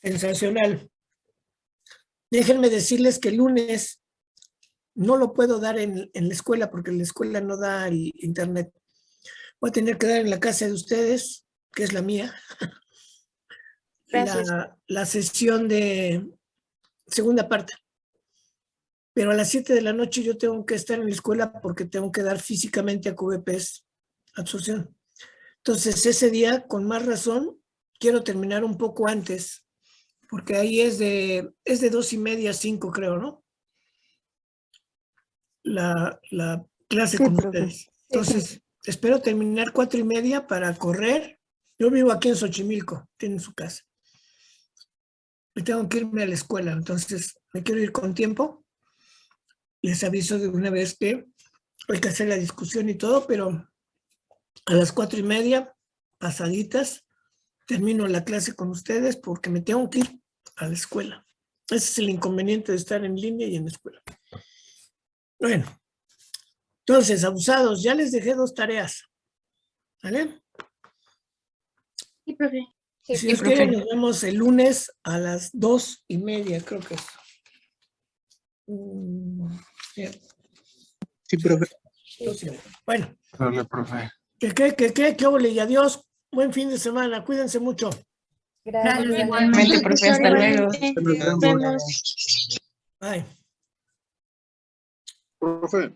Sensacional. Déjenme decirles que el lunes no lo puedo dar en la escuela porque la escuela no da el internet. Voy a tener que dar en la casa de ustedes, que es la mía, la sesión de segunda parte. Pero a las 7 de la noche yo tengo que estar en la escuela porque tengo que dar físicamente a QVPs absorción. Entonces ese día, con más razón, quiero terminar un poco antes, porque ahí es de 2:30 a 5, creo, ¿no? La clase con ustedes. Entonces, espero terminar 4:30 para correr. Yo vivo aquí en Xochimilco, tienen su casa. Y tengo que irme a la escuela, entonces me quiero ir con tiempo. Les aviso de una vez que hay que hacer la discusión y todo, pero a las 4:30, pasaditas, termino la clase con ustedes porque me tengo que ir a la escuela. Ese es el inconveniente de estar en línea y en la escuela. Bueno, entonces, abusados, ya les dejé 2 tareas. ¿Vale? Sí, profe. Si Dios quiere, nos vemos el lunes a las 2:30, creo que es. Sí, profe. Bueno. Dale, profe. ¿Qué ole? Y adiós. Buen fin de semana. Cuídense mucho. Gracias. Igualmente, profe. Hasta luego. Nos vemos. Bye. Profe,